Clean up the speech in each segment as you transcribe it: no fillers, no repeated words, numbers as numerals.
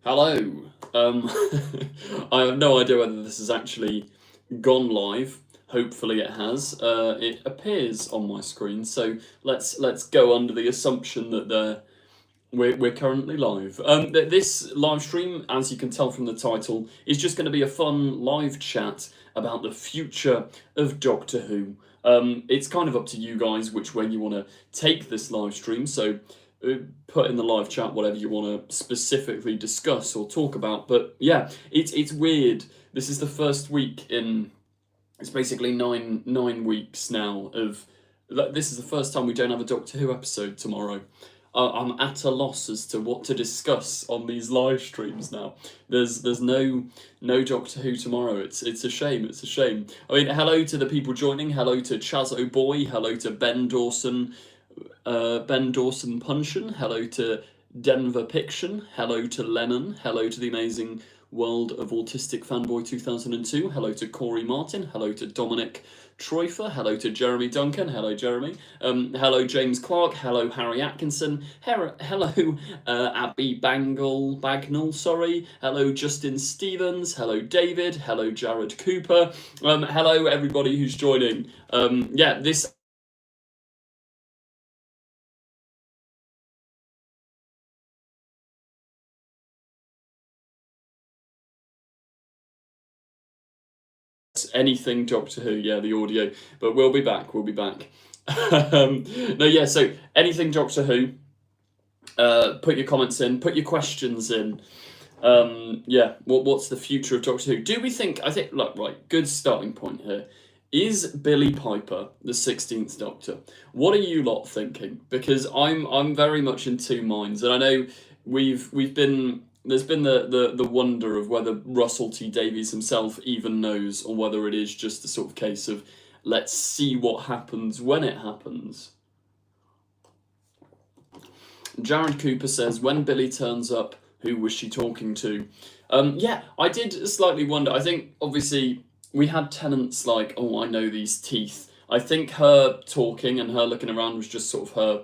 Hello. I have no idea whether this has actually gone live. Hopefully it has. It appears on my screen, so let's go under the assumption that we're currently live. This live stream, as you can tell from the title, is just going to be a fun live chat about the future of Doctor Who. It's kind of up to you guys which way you want to take this live stream. So put in the live chat whatever you want to specifically discuss or talk about. But yeah, it's weird. This is the first week in. It's basically nine weeks now of. This is the first time we don't have a Doctor Who episode tomorrow. I'm at a loss as to what to discuss on these live streams now. There's no Doctor Who tomorrow. It's a shame. It's a shame. I mean, hello to the people joining. Hello to Chaz O'Boy. Hello to Ben Dawson. Ben Dawson Punshin. Hello to Denver Piction. Hello to Lennon. Hello to the amazing World of Autistic Fanboy 2002. Hello to Corey Martin. Hello to Dominic Troifer. Hello to Jeremy Duncan. Hello, Jeremy. Hello, James Clark. Hello, Harry Atkinson. Hello, Abby Bagnall. Sorry. Hello, Justin Stevens. Hello, David. Hello, Jared Cooper. Hello, everybody who's joining. Yeah, this. Anything Doctor Who, yeah, the audio, but we'll be back. No, yeah, so anything Doctor Who, put your comments in, put your questions in. Yeah, what's the future of Doctor Who? Do we think, look, right, good starting point here. Is Billie Piper the 16th Doctor? What are you lot thinking? Because I'm very much in two minds, and I know there's been the wonder of whether Russell T Davies himself even knows, or whether it is just a sort of case of let's see what happens when it happens. Jared Cooper says, when Billie turns up, who was she talking to? Yeah, I did slightly wonder. I think, obviously, we had tenants like, oh, I know these teeth. I think her talking and her looking around was just sort of her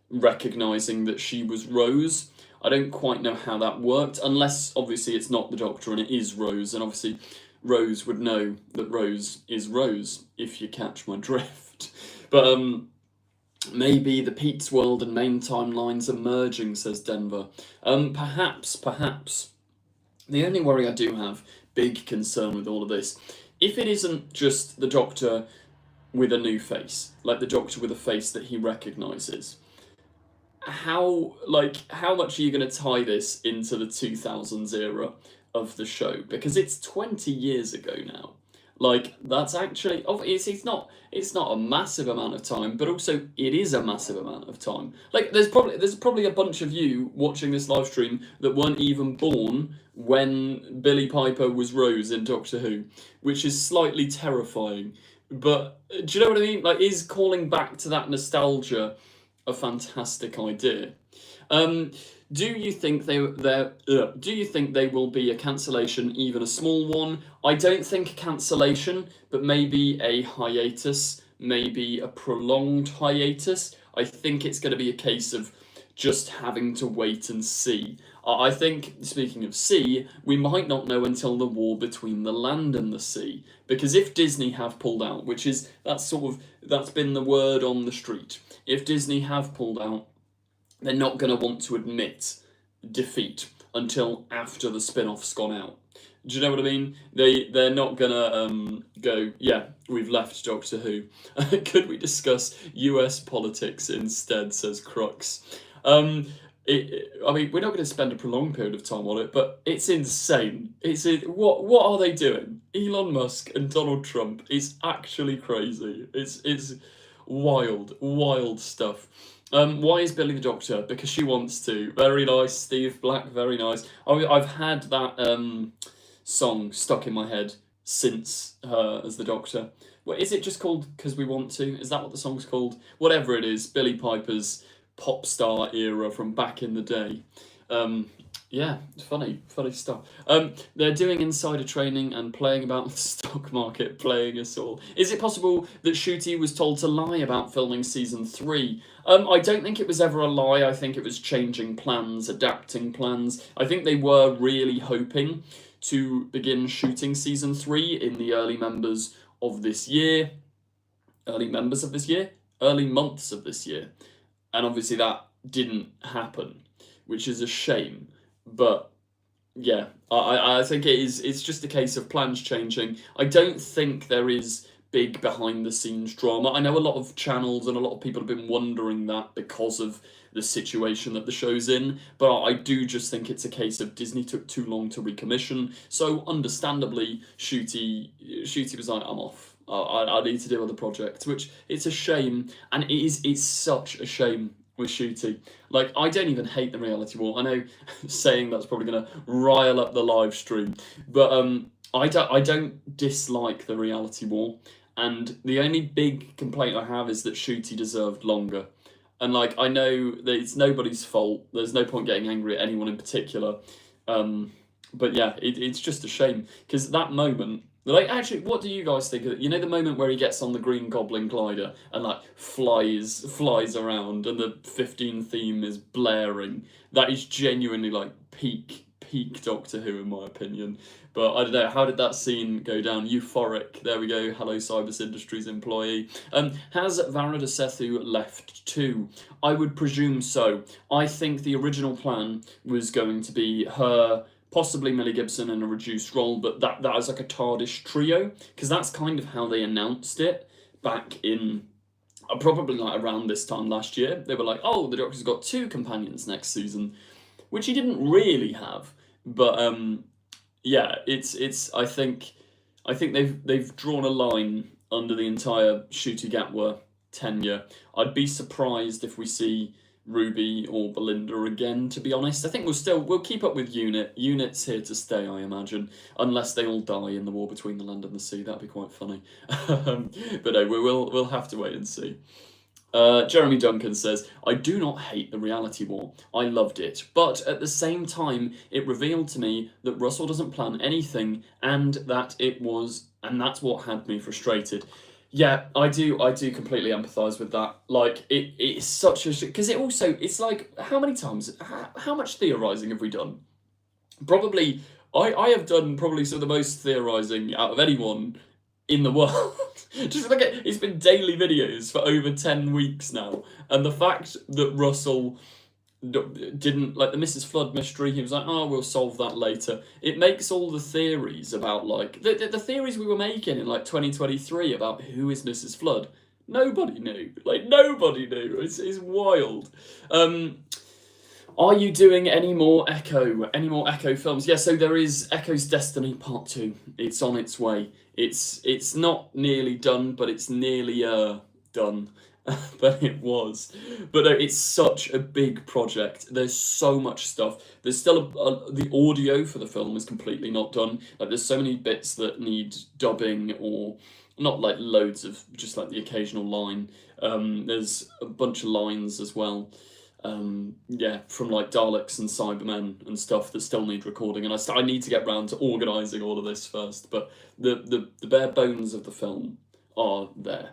recognising that she was Rose. I don't quite know how that worked, unless, obviously, it's not the Doctor and it is Rose, and obviously Rose would know that Rose is Rose, if you catch my drift. But, maybe the Pete's world and main timelines are merging, says Denver. Perhaps. The only worry I do have, big concern with all of this, if it isn't just the Doctor with a new face, like the Doctor with a face that he recognises, how much are you going to tie this into the 2000s era of the show? Because it's 20 years ago now. Like, that's actually, it's not a massive amount of time, but also it is a massive amount of time. Like, there's probably a bunch of you watching this live stream that weren't even born when Billie Piper was Rose in Doctor Who, which is slightly terrifying. But do you know what I mean? Like, is calling back to that nostalgia a fantastic idea? Do you think they will be a cancellation, even a small one? I don't think a cancellation, but maybe a hiatus, maybe a prolonged hiatus. I think it's going to be a case of just having to wait and see. I think, speaking of sea, we might not know until the war between the land and the sea. Because if Disney have pulled out, that's been the word on the street. If Disney have pulled out, they're not going to want to admit defeat until after the spin-off's gone out. Do you know what I mean? They're not gonna go, yeah, we've left Doctor Who. Could we discuss US politics instead, says Crux. I mean, we're not going to spend a prolonged period of time on it, but it's insane. What are they doing? Elon Musk and Donald Trump is actually crazy. It's wild stuff. Why is Billie the Doctor? Because she wants to. Very nice, Steve Black, very nice. I've had that song stuck in my head since her as the Doctor. Well, is it just called Because We Want To? Is that what the song's called? Whatever it is, Billie Piper's pop star era from back in the day. Yeah, funny stuff. They're doing insider training and playing about the stock market, playing us all. Is it possible that Shooty was told to lie about filming season 3? I don't think it was ever a lie. I think it was changing plans, adapting plans. I think they were really hoping to begin shooting season 3 in the early members of this year. Early members of this year? Early months of this year. And obviously that didn't happen, which is a shame. But yeah, I think it's just a case of plans changing. I don't think there is big behind the scenes drama. I know a lot of channels and a lot of people have been wondering that because of the situation that the show's in, but I do just think it's a case of Disney took too long to recommission. So understandably, Shooty was like, I'm off. I need to do other projects, which it's a shame, and it's such a shame with Shooty. Like, I don't even hate the reality war. I know saying that's probably going to rile up the live stream, but I don't dislike the reality war, and the only big complaint I have is that Shooty deserved longer. And like, I know that it's nobody's fault. There's no point getting angry at anyone in particular. But yeah, it's just a shame because that moment. Like, actually, what do you guys think of it? You know the moment where he gets on the Green Goblin glider and like flies around and the 15 theme is blaring. That is genuinely like peak Doctor Who in my opinion. But I don't know, how did that scene go down? Euphoric. There we go. Hello, Cybus Industries employee. Has Varada Sethu left too? I would presume so. I think the original plan was going to be her, possibly Millie Gibson in a reduced role, but that is like a TARDIS trio, because that's kind of how they announced it back in probably like around this time last year. They were like, oh, the Doctor's got 2 companions next season, which he didn't really have. But yeah, it's I think they've drawn a line under the entire Ncuti Gatwa tenure. I'd be surprised if we see Ruby or Belinda again, to be honest. I think we'll keep up with Unit. Unit's here to stay, I imagine, unless they all die in the war between the land and the sea. That'd be quite funny. But no, we'll have to wait and see. Jeremy Duncan says, I do not hate the reality war. I loved it. But at the same time, it revealed to me that Russell doesn't plan anything and that's what had me frustrated. Yeah, I do completely empathise with that. Like, it's such a... Because it's like, how many times, how much theorising have we done? Probably, I have done probably some of the most theorising out of anyone in the world. Just look at, it's been daily videos for over 10 weeks now, and the fact that Russell didn't, like the Mrs. Flood mystery, he was like, oh, we'll solve that later. It makes all the theories about, like, the theories we were making in, like, 2023 about who is Mrs. Flood. Nobody knew. Like, nobody knew. It's wild. Are you doing any more Echo films? Yeah, so there is Echo's Destiny Part 2. It's on its way. It's not nearly done, but it's nearly done. But it was. But no, it's such a big project. There's so much stuff. There's still the audio for the film is completely not done. Like, there's so many bits that need dubbing, or not like loads of, just like the occasional line. There's a bunch of lines as well. Yeah, from like Daleks and Cybermen and stuff that still need recording, and I need to get round to organising all of this first. But the bare bones of the film are there.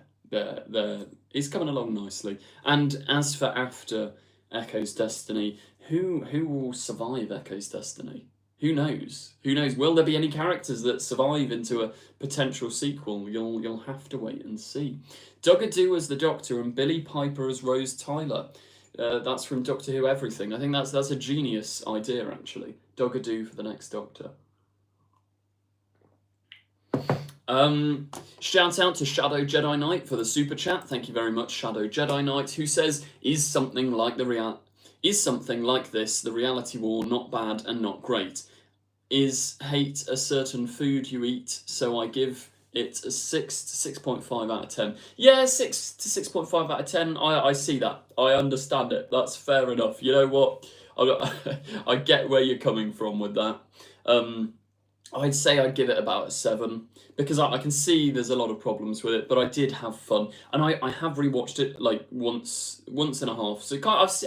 It's coming along nicely. And as for after Echo's Destiny, who will survive Echo's Destiny? Who knows? Who knows? Will there be any characters that survive into a potential sequel? You'll have to wait and see. Duggadoo as the Doctor and Billie Piper as Rose Tyler. That's from Doctor Who Everything. I think that's a genius idea, actually. Duggadoo for the next Doctor. Shout out to Shadow Jedi Knight for the super chat. Thank you very much, Shadow Jedi Knight, who says, is something like this the reality war not bad and not great? Is hate a certain food you eat? So I give it a 6 to 6.5 out of 10. Yeah, 6 to 6.5 out of 10. I see that. I understand it. That's fair enough. You know what? I get where you're coming from with that. I'd say I'd give it about a 7, because I can see there's a lot of problems with it, but I did have fun, and I have rewatched it like once and a half. So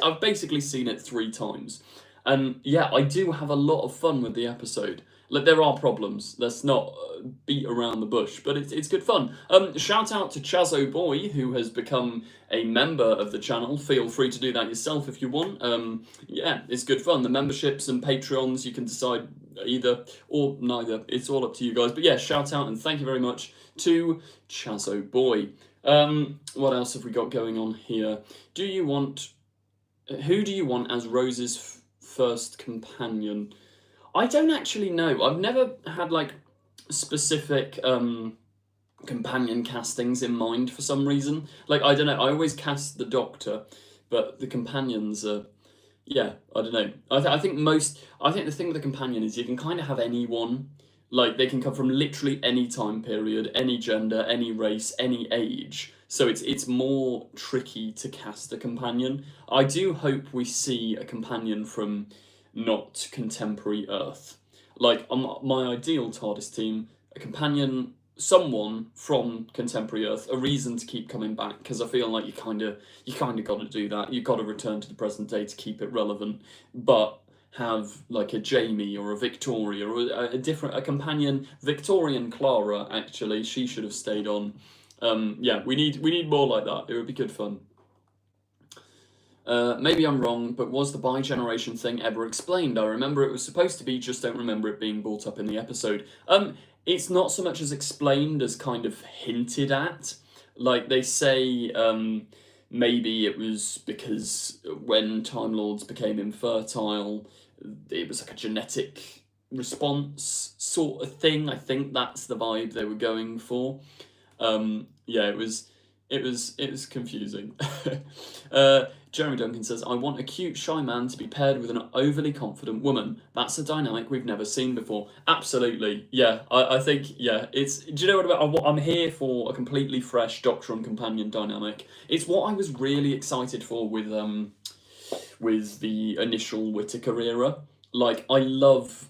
I've basically seen it 3 times, And yeah, I do have a lot of fun with the episode. Like, there are problems. Let's not beat around the bush, but it's good fun. Shout out to Chazo Boy, who has become a member of the channel. Feel free to do that yourself if you want. Yeah, it's good fun. The memberships and Patreons, you can decide either or neither. It's all up to you guys. But yeah, shout out and thank you very much to Chazo Boy. What else have we got going on here? Who do you want as Rose's first companion? I don't actually know. I've never had like specific companion castings in mind for some reason. Like, I don't know. I always cast the Doctor, but the companions are. Yeah, I don't know. I think the thing with the companion is you can kind of have anyone. Like, they can come from literally any time period, any gender, any race, any age. So it's more tricky to cast a companion. I do hope we see a companion from not contemporary Earth. Like, on my ideal TARDIS team, a companion, someone from contemporary Earth, a reason to keep coming back, because I feel like you kind of got to do that. You've got to return to the present day to keep it relevant, but have like a Jamie or a Victoria or a companion. Victorian Clara, actually, she should have stayed on. Yeah, we need more like that. It would be good fun. Maybe I'm wrong, but was the bi-generation thing ever explained? I remember it was supposed to be, just don't remember it being brought up in the episode. It's not so much as explained as kind of hinted at. Like, they say maybe it was because when Time Lords became infertile, it was like a genetic response sort of thing. I think that's the vibe they were going for. Yeah, it was confusing. Jeremy Duncan says, I want a cute, shy man to be paired with an overly confident woman. That's a dynamic we've never seen before. Absolutely, yeah. I think, yeah, it's... Do you know what about... I'm here for a completely fresh Doctor and Companion dynamic. It's what I was really excited for with the initial Whittaker era. Like, I love...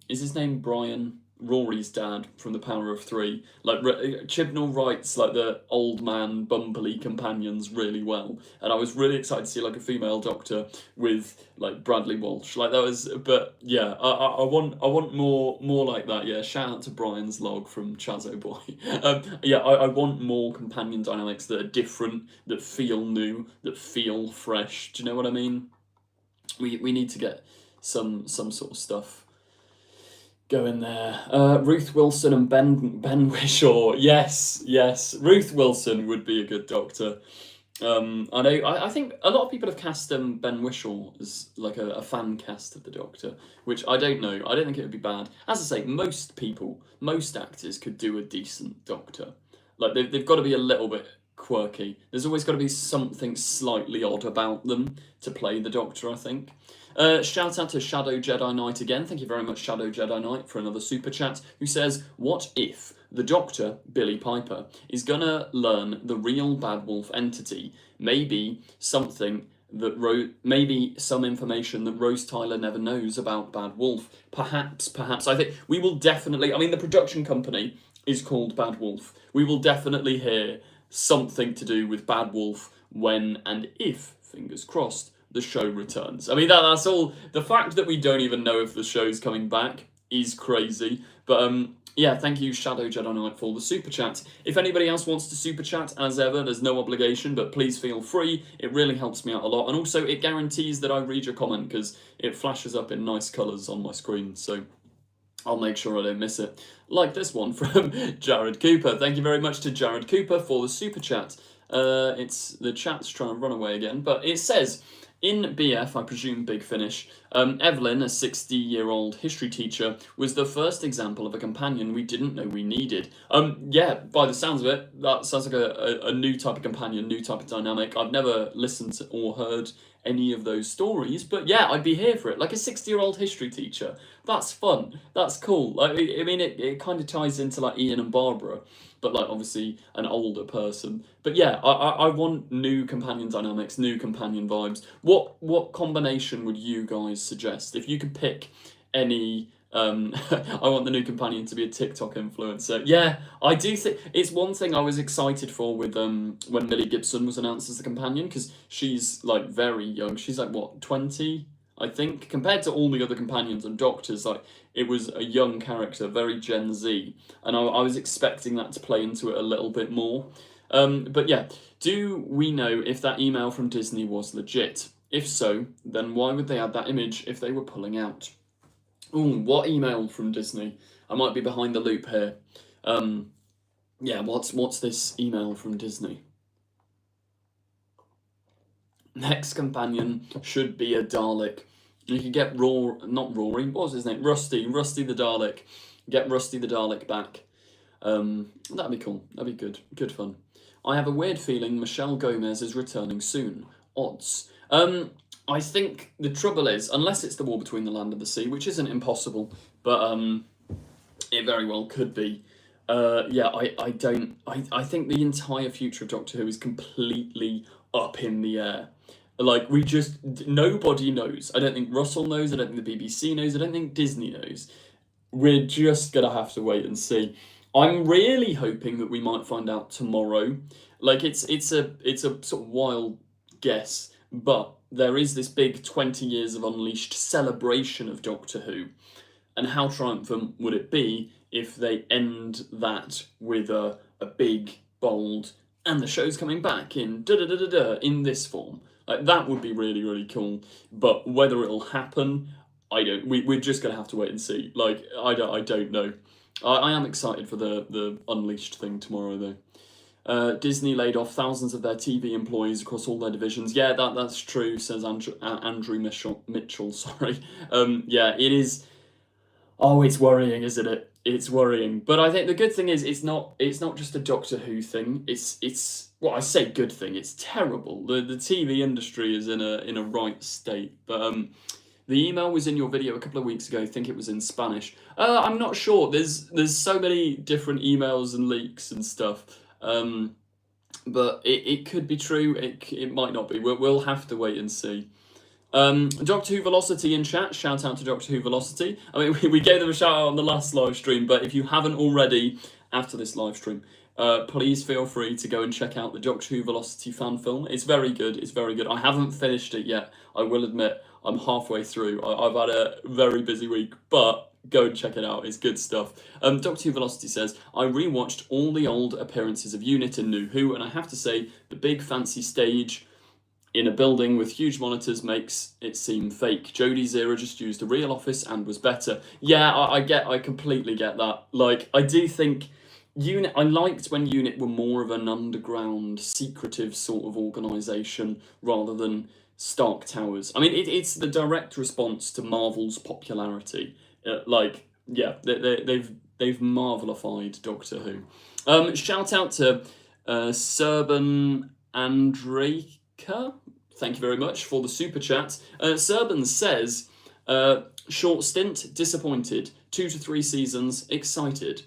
is his name Brian? Rory's dad from The Power of Three. Like, Chibnall writes like the old man bumbly companions really well, and I was really excited to see like a female Doctor with like Bradley Walsh. Like, that was, but yeah, I want more like that. Yeah, shout out to Brian's log from Chazo Boy. Yeah, I want more companion dynamics that are different, that feel new, that feel fresh. Do you know what I mean? We need to get some sort of stuff go in there. Ruth Wilson and Ben Whishaw. Yes. Ruth Wilson would be a good Doctor. I think a lot of people have cast Ben Whishaw as like a fan cast of the Doctor, which I don't know. I don't think it would be bad. As I say, most actors could do a decent Doctor. Like, they've got to be a little bit quirky. There's always got to be something slightly odd about them to play the Doctor, I think. Shout out to Shadow Jedi Knight again. Thank you very much, Shadow Jedi Knight, for another super chat, who says, what if the Doctor, Billie Piper, is gonna learn the real Bad Wolf entity? Maybe something that maybe some information that Rose Tyler never knows about Bad Wolf. Perhaps. I think we will definitely... I mean, the production company is called Bad Wolf. We will definitely hear something to do with Bad Wolf when and if, fingers crossed, the show returns. I mean, that's all. The fact that we don't even know if the show's coming back is crazy. But yeah, thank you, Shadow Jedi Knight, for the super chat. If anybody else wants to super chat, as ever, there's no obligation, but please feel free. It really helps me out a lot. And also, it guarantees that I read your comment, because it flashes up in nice colours on my screen. So I'll make sure I don't miss it. Like this one from Jared Cooper. Thank you very much to Jared Cooper for the super chat. The chat's trying to run away again, but it says... In BF, I presume Big Finish, Evelyn, a 60-year-old history teacher, was the first example of a companion we didn't know we needed. Yeah, by the sounds of it, that sounds like a new type of companion, new type of dynamic. I've never listened to or heard any of those stories, but yeah, I'd be here for it. Like a 60-year-old history teacher. That's fun. That's cool. Like, I mean, it kind of ties into like Ian and Barbara, but like obviously an older person. But yeah, I want new companion dynamics, new companion vibes. What combination would you guys suggest? If you could pick any... I want the new companion to be a TikTok influencer. Yeah, I do think it's one thing I was excited for with when Millie Gibson was announced as the companion, because she's like very young. She's like, what, 20? I think, compared to all the other companions and Doctors, like, it was a young character, very Gen Z, and I was expecting that to play into it a little bit more. But yeah, do we know if that email from Disney was legit? If so, then why would they add that image if they were pulling out? Ooh, what email from Disney? I might be behind the loop here. Yeah, what's this email from Disney? Next companion should be a Dalek. You could get not Rory, what was his name? Rusty the Dalek. Get Rusty the Dalek back. That'd be cool. That'd be good fun. I have a weird feeling Michelle Gomez is returning soon. Odds. I think the trouble is, unless it's the War Between the Land and the Sea, which isn't impossible, but it very well could be. Yeah, I think the entire future of Doctor Who is completely up in the air. Like, nobody knows. I don't think Russell knows, I don't think the BBC knows, I don't think Disney knows. We're just gonna have to wait and see. I'm really hoping that we might find out tomorrow. Like, it's a sort of wild guess, but there is this big 20 years of Unleashed celebration of Doctor Who. And how triumphant would it be if they end that with a big, bold, and the show's coming back in in this form. Like, that would be really, really cool. But whether it'll happen, we're just gonna have to wait and see. Like, I don't know. I am excited for the Unleashed thing tomorrow, though. Disney laid off thousands of their TV employees across all their divisions. Yeah, that's true, says Andrew Mitchell. Sorry. Yeah, it is. Oh, it's worrying, isn't it? It's worrying. But I think the good thing is it's not just a Doctor Who thing. It's well, I say good thing. It's terrible. The TV industry is in a right state. But the email was in your video a couple of weeks ago. I think it was in Spanish. I'm not sure. There's so many different emails and leaks and stuff. But it could be true. It might not be. We'll have to wait and see. Doctor Who Velocity in chat. Shout out to Doctor Who Velocity. I mean, we gave them a shout out on the last live stream, but if you haven't already, after this live stream, please feel free to go and check out the Doctor Who Velocity fan film. It's very good. It's very good. I haven't finished it yet. I will admit, I'm halfway through. I've had a very busy week, but go and check it out. It's good stuff. Doctor Who Velocity says, I rewatched all the old appearances of UNIT in New Who, and I have to say, the big fancy stage in a building with huge monitors makes it seem fake. Jodie's era just used a real office and was better. Yeah, I completely get that. Like, I do think UNIT, I liked when UNIT were more of an underground, secretive sort of organisation rather than Stark Towers. I mean, it's the direct response to Marvel's popularity. Like, yeah, they've Marvelified Doctor Who. Shout out to Serban Andrejka. Thank you very much for the super chat. Serban says, short stint, disappointed. 2 to 3 seasons, excited.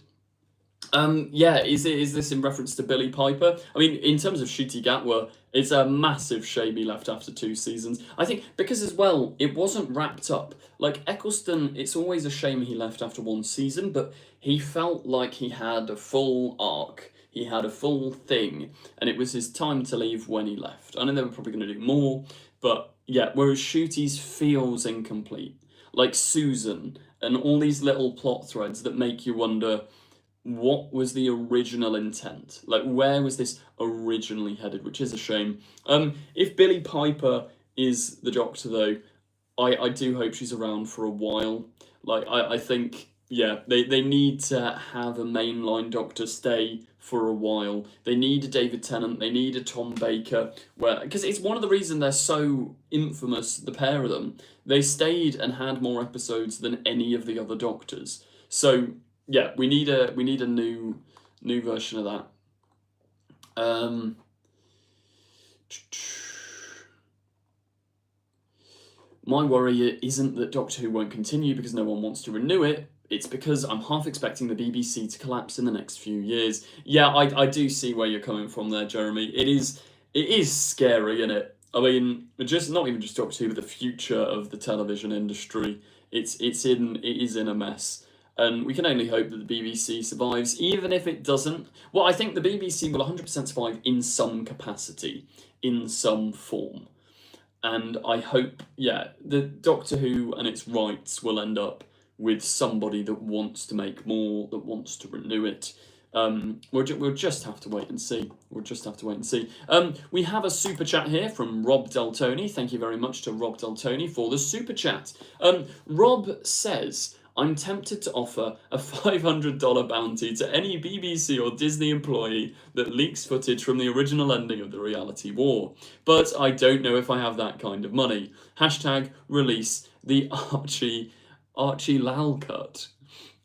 Yeah, is this in reference to Billie Piper? I mean, in terms of Ncuti Gatwa, it's a massive shame he left after 2 seasons. I think because as well, it wasn't wrapped up. Like Eccleston, it's always a shame he left after 1 season, but he felt like he had a full arc. He had a full thing, and it was his time to leave when he left. I know they were probably going to do more, but yeah, whereas Ncuti's feels incomplete. Like Susan, and all these little plot threads that make you wonder, what was the original intent? Like, where was this originally headed? Which is a shame. If Billie Piper is the Doctor, though, I do hope she's around for a while. Like, I think, yeah, they need to have a mainline Doctor stay for a while. They need a David Tennant. They need a Tom Baker. Because it's one of the reasons they're so infamous, the pair of them. They stayed and had more episodes than any of the other Doctors. So yeah, we need a new version of that. My worry isn't that Doctor Who won't continue because no one wants to renew it. It's because I'm half expecting the BBC to collapse in the next few years. Yeah, I do see where you're coming from there, Jeremy. It is scary, isn't it? I mean, not even just Doctor Who, but the future of the television industry. It is in a mess. And we can only hope that the BBC survives, even if it doesn't. Well, I think the BBC will 100% survive in some capacity, in some form. and I hope, yeah, the Doctor Who and its rights will end up with somebody that wants to make more, that wants to renew it. We'll just have to wait and see. We'll just have to wait and see. We have a super chat here from Rob Deltoni. Thank you very much to Rob Deltoni for the super chat. Rob says, I'm tempted to offer a $500 bounty to any BBC or Disney employee that leaks footage from the original ending of The Reality War. But I don't know if I have that kind of money. Hashtag release the Archie Lal cut.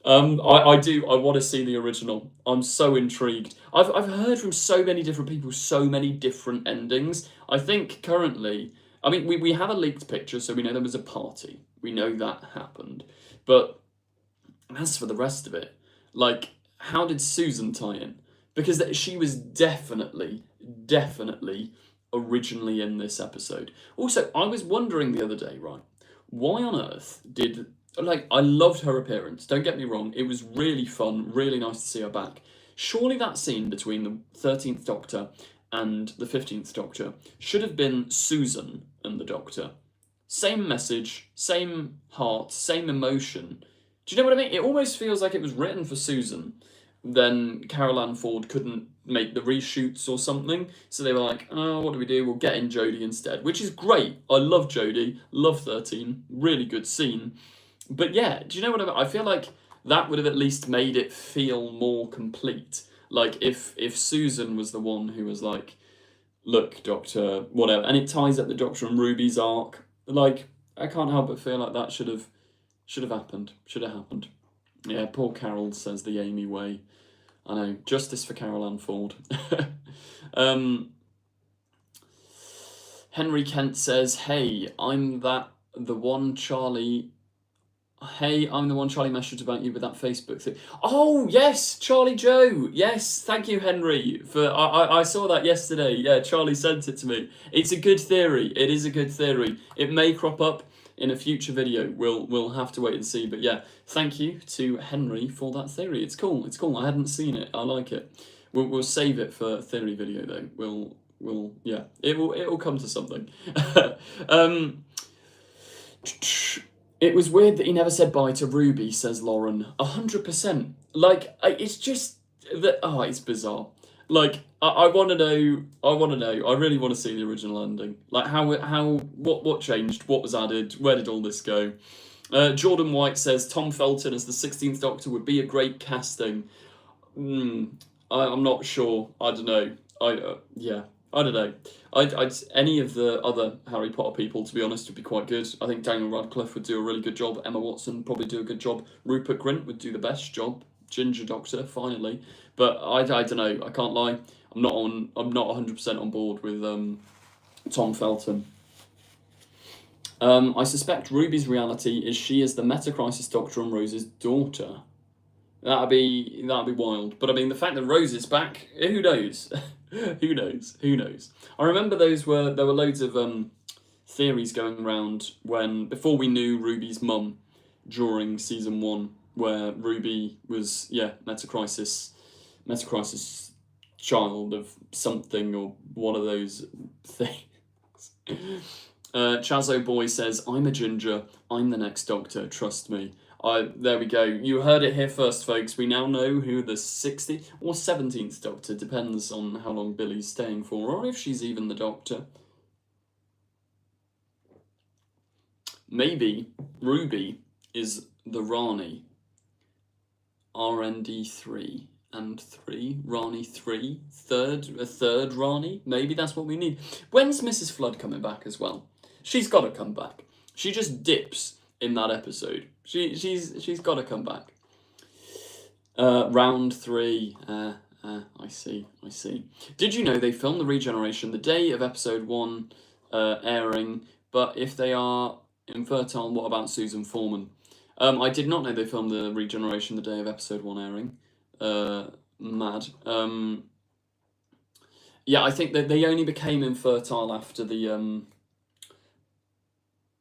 I want to see the original. I'm so intrigued. I've heard from so many different people, so many different endings. I think currently, I mean, we have a leaked picture, so we know there was a party. We know that happened. But as for the rest of it, like, how did Susan tie in? Because she was definitely originally in this episode. Also, I was wondering the other day, right, why on earth did... Like, I loved her appearance, don't get me wrong, it was really fun, really nice to see her back. Surely that scene between the 13th Doctor and the 15th Doctor should have been Susan and the Doctor. Same message, same heart, same emotion. Do you know what I mean? It almost feels like it was written for Susan. Then Carol Ann Ford couldn't make the reshoots or something, so they were like, oh, what do we do? We'll get in Jodie instead, which is great. I love Jodie, love 13, really good scene. But yeah, do you know what I mean? I feel like that would have at least made it feel more complete. Like, if Susan was the one who was like, look, Doctor, whatever, and it ties up the Doctor and Ruby's arc, like, I can't help but feel like that should have happened. Should have happened. Yeah, poor Carol, says the Amy way. I know, justice for Carol Ann Ford. Henry Kent says, hey, I'm the one Charlie messaged about you with that Facebook thing. Oh, yes, Charlie Joe. Yes, thank you, Henry. I saw that yesterday. Yeah, Charlie sent it to me. It's a good theory. It is a good theory. It may crop up in a future video. We'll have to wait and see. But yeah, thank you to Henry for that theory. It's cool. It's cool. I hadn't seen it. I like it. We'll save it for a theory video though. Yeah, it'll come to something. It was weird that he never said bye to Ruby, says Lauren. 100%. Like, it's just that. Oh, it's bizarre. Like, I want to know. I really want to see the original ending. Like, what changed? What was added? Where did all this go? Jordan White says Tom Felton as the 16th Doctor would be a great casting. I'm not sure. I don't know. I don't know. Any of the other Harry Potter people, to be honest, would be quite good. I think Daniel Radcliffe would do a really good job. Emma Watson probably do a good job. Rupert Grint would do the best job. Ginger Doctor, finally. But I don't know. I can't lie. I'm not 100% on board with Tom Felton. I suspect Ruby's reality is she is the Meta-Crisis Doctor and Rose's daughter. That'd be wild. But I mean, the fact that Rose is back, who knows? Who knows? I remember there were loads of theories going around before we knew Ruby's mum during season 1, where Ruby was Meta-Crisis child of something or one of those things. Chazo Boy says, I'm a ginger, I'm the next Doctor, trust me. There we go. You heard it here first, folks. We now know who the 16th or 17th Doctor, depends on how long Billie's staying for, or if she's even the Doctor. Maybe Ruby is the Rani. RND3 and 3. Rani 3. A third Rani. Maybe that's what we need. When's Mrs. Flood coming back as well? She's got to come back. She just dips in that episode. She's got to come back. Round 3. I see. Did you know they filmed the regeneration the day of episode 1 airing? But if they are infertile, what about Susan Foreman? I did not know they filmed the regeneration the day of episode 1 airing. Mad. Yeah, I think that they only became infertile after the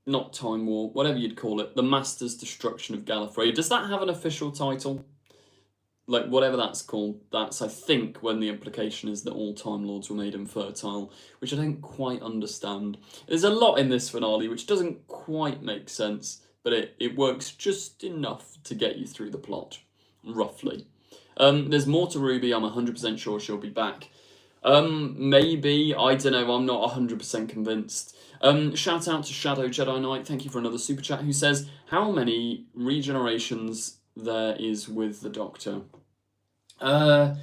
not Time War, whatever you'd call it, the Master's Destruction of Gallifrey. Does that have an official title? like whatever that's called, that's I think when the implication is that all Time Lords were made infertile, which I don't quite understand. There's a lot in this finale which doesn't quite make sense, but it works just enough to get you through the plot, roughly. There's more to Ruby. I'm 100% sure she'll be back. Maybe, I don't know, I'm not 100% convinced. Shout out to Shadow Jedi Knight, thank you for another super chat, who says, how many regenerations there is with the Doctor? I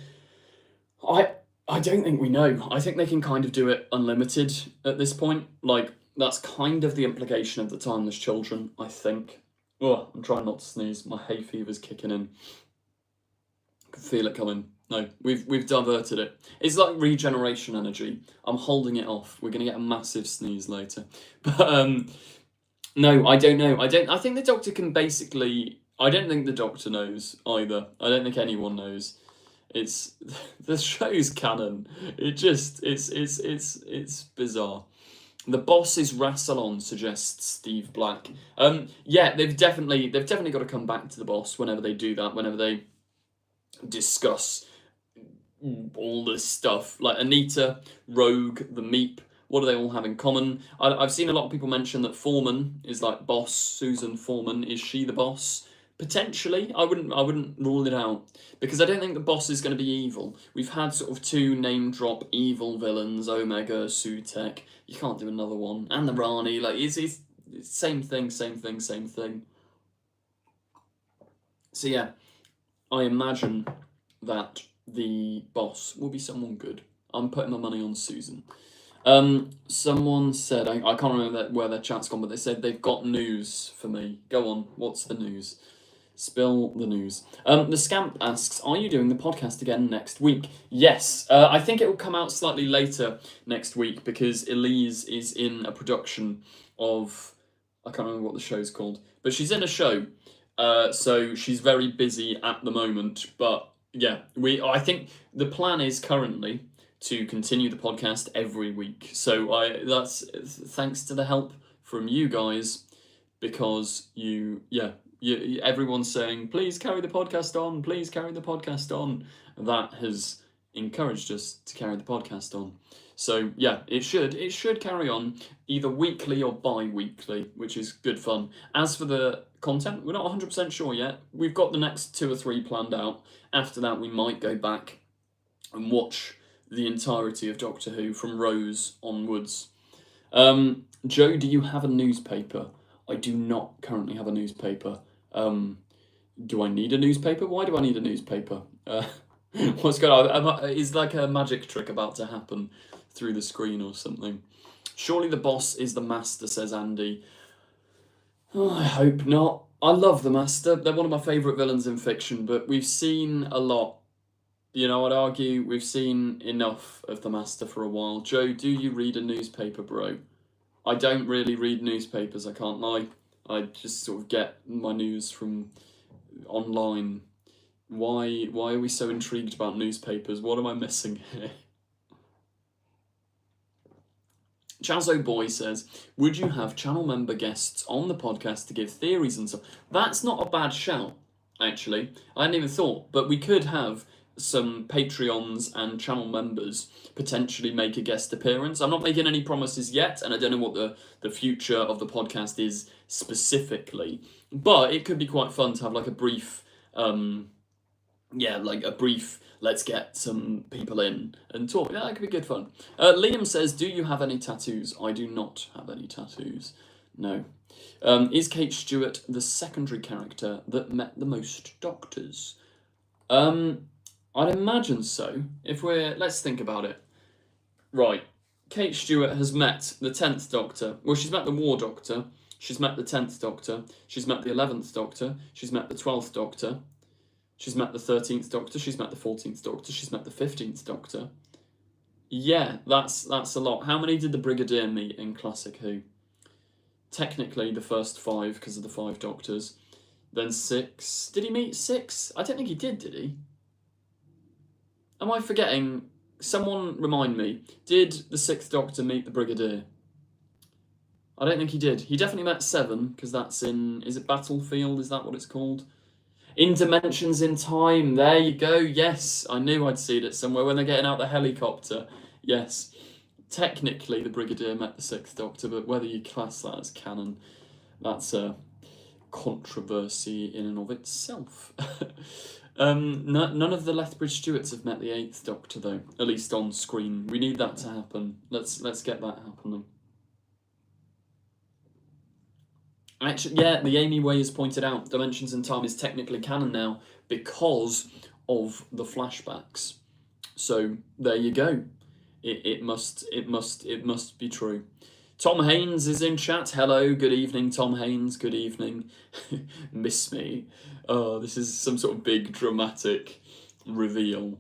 don't think we know. I think they can kind of do it unlimited at this point. Like, that's kind of the implication of the Timeless Children, I think. Oh, I'm trying not to sneeze. My hay fever's kicking in. I can feel it coming. No, we've diverted it. It's like regeneration energy. I'm holding it off. We're gonna get a massive sneeze later. But no, I don't know. I think the Doctor can basically. I don't think the Doctor knows either. I don't think anyone knows. It's the show's canon. It's bizarre. The boss is Rassilon, suggests Steve Black. Yeah, they've definitely got to come back to the boss whenever they do that. Whenever they discuss all this stuff, like Anita, Rogue, the Meep. What do they all have in common? I've seen a lot of people mention that Foreman is like boss. Susan Foreman, is she the boss? Potentially, I wouldn't rule it out, because I don't think the boss is going to be evil. We've had sort of two name drop evil villains, Omega, Sutek. You can't do another one, and the Rani. Like it's same thing. So yeah, I imagine that the boss will be someone good. I'm putting my money on Susan. Someone said, I can't remember where their chat's gone, but they said they've got news for me. Go on, what's the news? Spill the news. The Scamp asks, are you doing the podcast again next week? Yes. I think it will come out slightly later next week because Elise is in a production of, I can't remember what the show's called, but she's in a show. So she's very busy at the moment. But yeah, I think the plan is currently to continue the podcast every week. So that's thanks to the help from you guys, because everyone's saying, please carry the podcast on, please carry the podcast on. That has encouraged us to carry the podcast on. So yeah, it should carry on either weekly or bi-weekly, which is good fun. As for the content, we're not 100% sure yet. We've got the next 2 or 3 planned out. After that, we might go back and watch the entirety of Doctor Who from Rose onwards. Joe, do you have a newspaper? I do not currently have a newspaper. Do I need a newspaper? Why do I need a newspaper? What's going on? Is like a magic trick about to happen through the screen or something? Surely the boss is the Master, says Andy. Oh, I hope not. I love the Master. They're one of my favourite villains in fiction, but we've seen a lot. You know, I'd argue we've seen enough of the Master for a while. Joe, do you read a newspaper, bro? I don't really read newspapers, I can't lie. I just sort of get my news from online. Why are we so intrigued about newspapers? What am I missing here? Chazo Boy says, would you have channel member guests on the podcast to give theories and stuff? That's not a bad shout, actually. I hadn't even thought, but we could have some Patreons and channel members potentially make a guest appearance. I'm not making any promises yet, and I don't know what the future of the podcast is specifically, but it could be quite fun to have like a brief, let's get some people in and talk. Yeah, that could be good fun. Liam says, do you have any tattoos? I do not have any tattoos. No. Is Kate Stewart the secondary character that met the most doctors? I'd imagine so. Let's think about it. Right. Kate Stewart has met the 10th Doctor. Well, she's met the War Doctor. She's met the 10th Doctor. She's met the 11th Doctor. She's met the 12th Doctor. She's met the 13th Doctor. She's met the 14th Doctor. She's met the 15th Doctor. Yeah, that's a lot. How many did the Brigadier meet in Classic Who? Technically, the first 5 because of the 5 Doctors. Then 6. Did he meet 6? I don't think he did he? Am I forgetting? Someone remind me. Did the 6th Doctor meet the Brigadier? I don't think he did. He definitely met 7, because that's in... Is it Battlefield? Is that what it's called? In Dimensions in Time, there you go. Yes, I knew I'd seen it somewhere when they're getting out the helicopter. Yes. Technically, the Brigadier met the Sixth Doctor, but whether you class that as canon, that's a controversy in and of itself. None of the Lethbridge Stewarts have met the Eighth Doctor, though, at least on screen. We need that to happen. Let's get that happening. Actually, yeah, the Amy Way has pointed out Dimensions in Time is technically canon now because of the flashbacks. So there you go. It must be true. Tom Haynes is in chat. Hello, good evening, Tom Haynes. Good evening. Miss me. Oh, this is some sort of big dramatic reveal.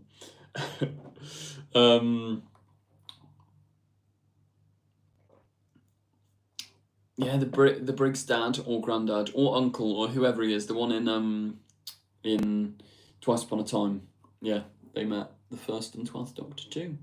Yeah, the Brig's dad or granddad or uncle or whoever he is, the one in Twice Upon a Time. Yeah, they met the first and 12th Doctor too.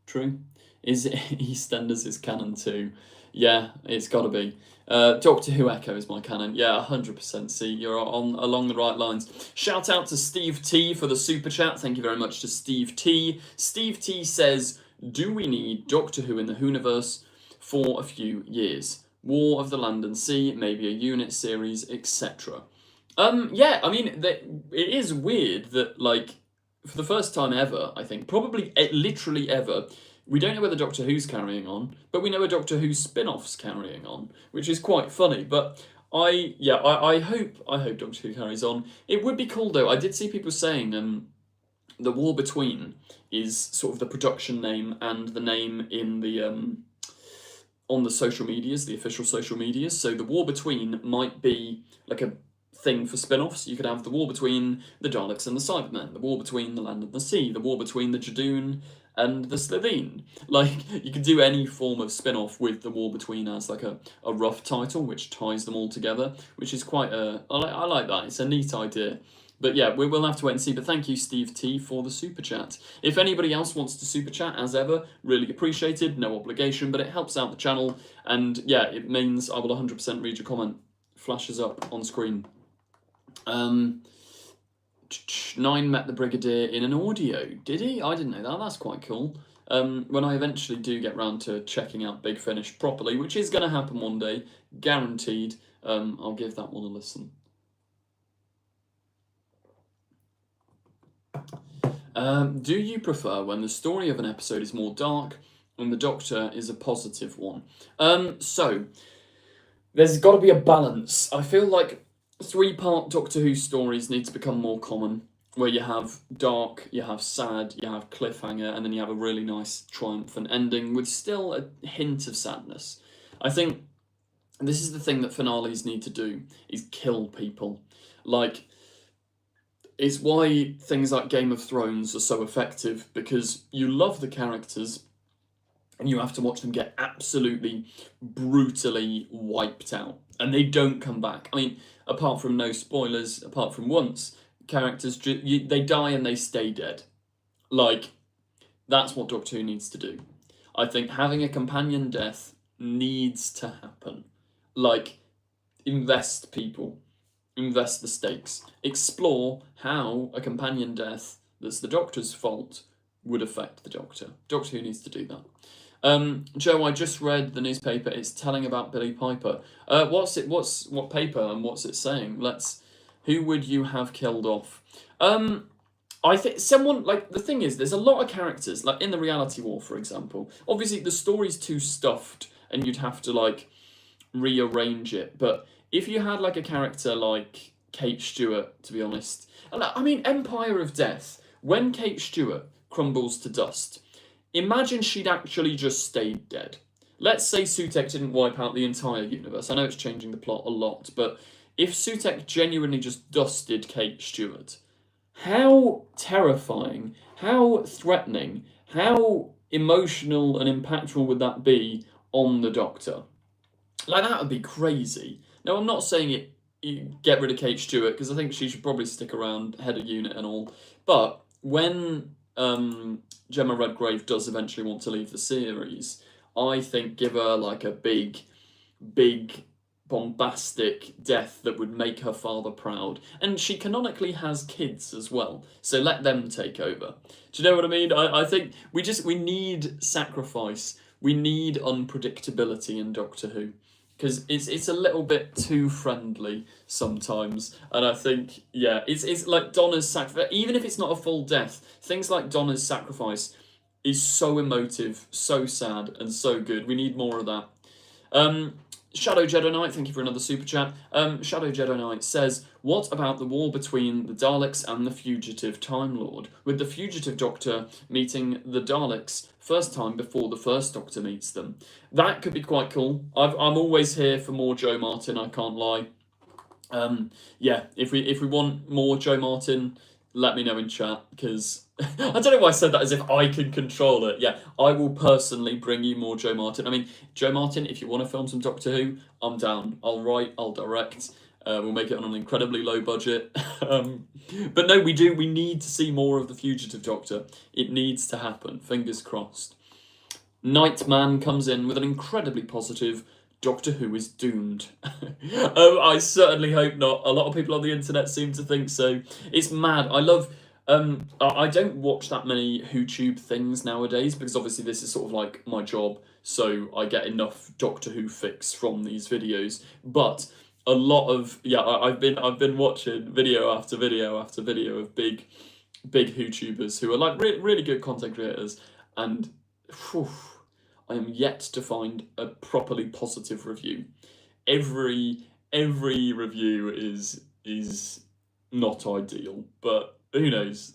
True. Is EastEnders is canon too? Yeah, it's got to be. Doctor Who Echo is my canon. Yeah, 100%. See, you're along the right lines. Shout out to Steve T for the super chat. Thank you very much to Steve T. Steve T says, "Do we need Doctor Who in the Whoniverse for a few years? War of the Land and Sea, maybe a unit series, etc." Yeah, I mean, it is weird that, like, for the first time ever, I think, probably literally ever, we don't know whether Doctor Who's carrying on, but we know a Doctor Who spin-off's carrying on, which is quite funny. But I hope Doctor Who carries on. It would be cool though. I did see people saying the War Between is sort of the production name and the name in the on the social medias, the official social medias. So the War Between might be like a thing for spin-offs. You could have the war between the Daleks and the Cybermen, the war between the Land and the Sea, the war between the Jadoon and the Slitheen. Like, you could do any form of spin-off with the war between as like a rough title, which ties them all together, which is quite I like that. It's a neat idea. But yeah, we'll have to wait and see. But thank you, Steve T, for the super chat. If anybody else wants to super chat, as ever, really appreciated. No obligation, but it helps out the channel. And yeah, it means I will 100% read your comment. Flashes up on screen. 9 met the Brigadier in an audio. Did he? I didn't know that. That's quite cool. When I eventually do get round to checking out Big Finish properly, which is going to happen one day, guaranteed, I'll give that one a listen. Do you prefer when the story of an episode is more dark and the Doctor is a positive one? So, there's got to be a balance. I feel like 3-part Doctor Who stories need to become more common, where you have dark, you have sad, you have cliffhanger, and then you have a really nice triumphant ending with still a hint of sadness. I think this is the thing that finales need to do, is kill people. Like, it's why things like Game of Thrones are so effective, because you love the characters and you have to watch them get absolutely brutally wiped out, and they don't come back. I mean, apart from no spoilers, apart from once, characters, they die and they stay dead. Like, that's what Doctor Who needs to do. I think having a companion death needs to happen. Like, invest people. Invest the stakes. Explore how a companion death that's the Doctor's fault would affect the Doctor. Doctor Who needs to do that. Joe, I just read the newspaper. It's telling about Billie Piper. What paper and what's it saying? Who would you have killed off? I think someone, like, the thing is, there's a lot of characters, like in the Reality War, for example. Obviously, the story's too stuffed and you'd have to, like, rearrange it. But if you had, like, a character like Kate Stewart, to be honest, I mean, Empire of Death, when Kate Stewart crumbles to dust, imagine she'd actually just stayed dead. Let's say Sutekh didn't wipe out the entire universe. I know it's changing the plot a lot, but if Sutekh genuinely just dusted Kate Stewart, how terrifying, how threatening, how emotional and impactful would that be on the Doctor? Like, that would be crazy. Now, I'm not saying you get rid of Kate Stewart, because I think she should probably stick around, head of unit and all. But when Gemma Redgrave does eventually want to leave the series, I think give her like a big bombastic death that would make her father proud. And she canonically has kids as well, so let them take over. Do you know what I mean? I think we need sacrifice. We need unpredictability in Doctor Who. Because it's a little bit too friendly sometimes, and I think it's like Donna's sacrifice. Even if it's not a full death, things like Donna's sacrifice is so emotive, so sad, and so good. We need more of that. Shadow Jedi Knight, thank you for another super chat. Shadow Jedi Knight says, what about the war between the Daleks and the fugitive Time Lord? With the fugitive Doctor meeting the Daleks first time before the first Doctor meets them. That could be quite cool. I'm always here for more Joe Martin, I can't lie. If we want more Joe Martin, let me know in chat, because I don't know why I said that as if I can control it. Yeah, I will personally bring you more Joe Martin. I mean, Joe Martin, if you want to film some Doctor Who, I'm down. I'll write, I'll direct. We'll make it on an incredibly low budget. But no, we need to see more of the fugitive Doctor. It needs to happen. Fingers crossed. Nightman comes in with an incredibly positive Doctor Who is doomed. I certainly hope not. A lot of people on the internet seem to think so. It's mad. I love... I don't watch that many WhoTube things nowadays, because obviously this is sort of like my job, so I get enough Doctor Who fix from these videos. But a lot of... I've been watching video after video after video of big WhoTubers who are like really good content creators, and... I am yet to find a properly positive review. Every review is not ideal, but who knows?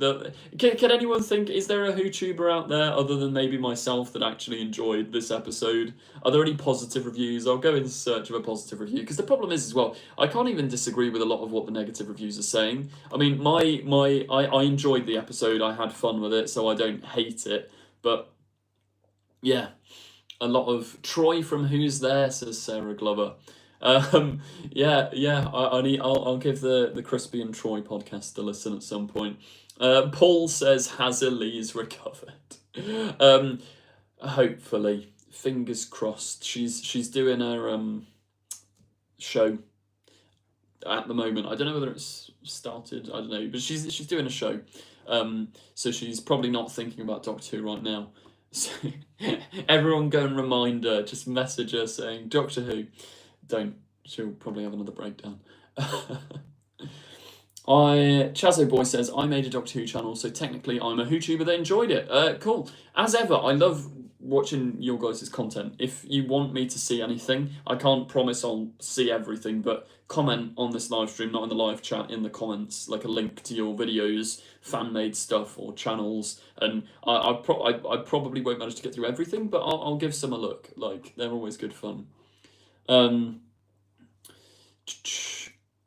Can anyone think, is there a WhoTuber out there other than maybe myself that actually enjoyed this episode? Are there any positive reviews? I'll go in search of a positive review, because the problem is as well, I can't even disagree with a lot of what the negative reviews are saying. I mean, I enjoyed the episode, I had fun with it, so I don't hate it, but yeah. A lot of Troy from Who's There, says Sarah Glover. I'll give the Crispy and Troy podcast a listen at some point. Paul says, has Elise recovered? Hopefully, fingers crossed. She's doing her show at the moment. I don't know whether it's started. I don't know, but she's doing a show. So she's probably not thinking about Doctor Who right now. So everyone go and remind her, just message her saying, Doctor Who. Don't, she'll probably have another breakdown. Chazo Boy says, I made a Doctor Who channel, so technically I'm a WhoTuber that enjoyed it. Cool. As ever, I love watching your guys' content. If you want me to see anything, I can't promise I'll see everything, but comment on this live stream, not in the live chat, in the comments, like a link to your videos, fan-made stuff, or channels, and I probably won't manage to get through everything, but I'll give some a look. Like, they're always good fun.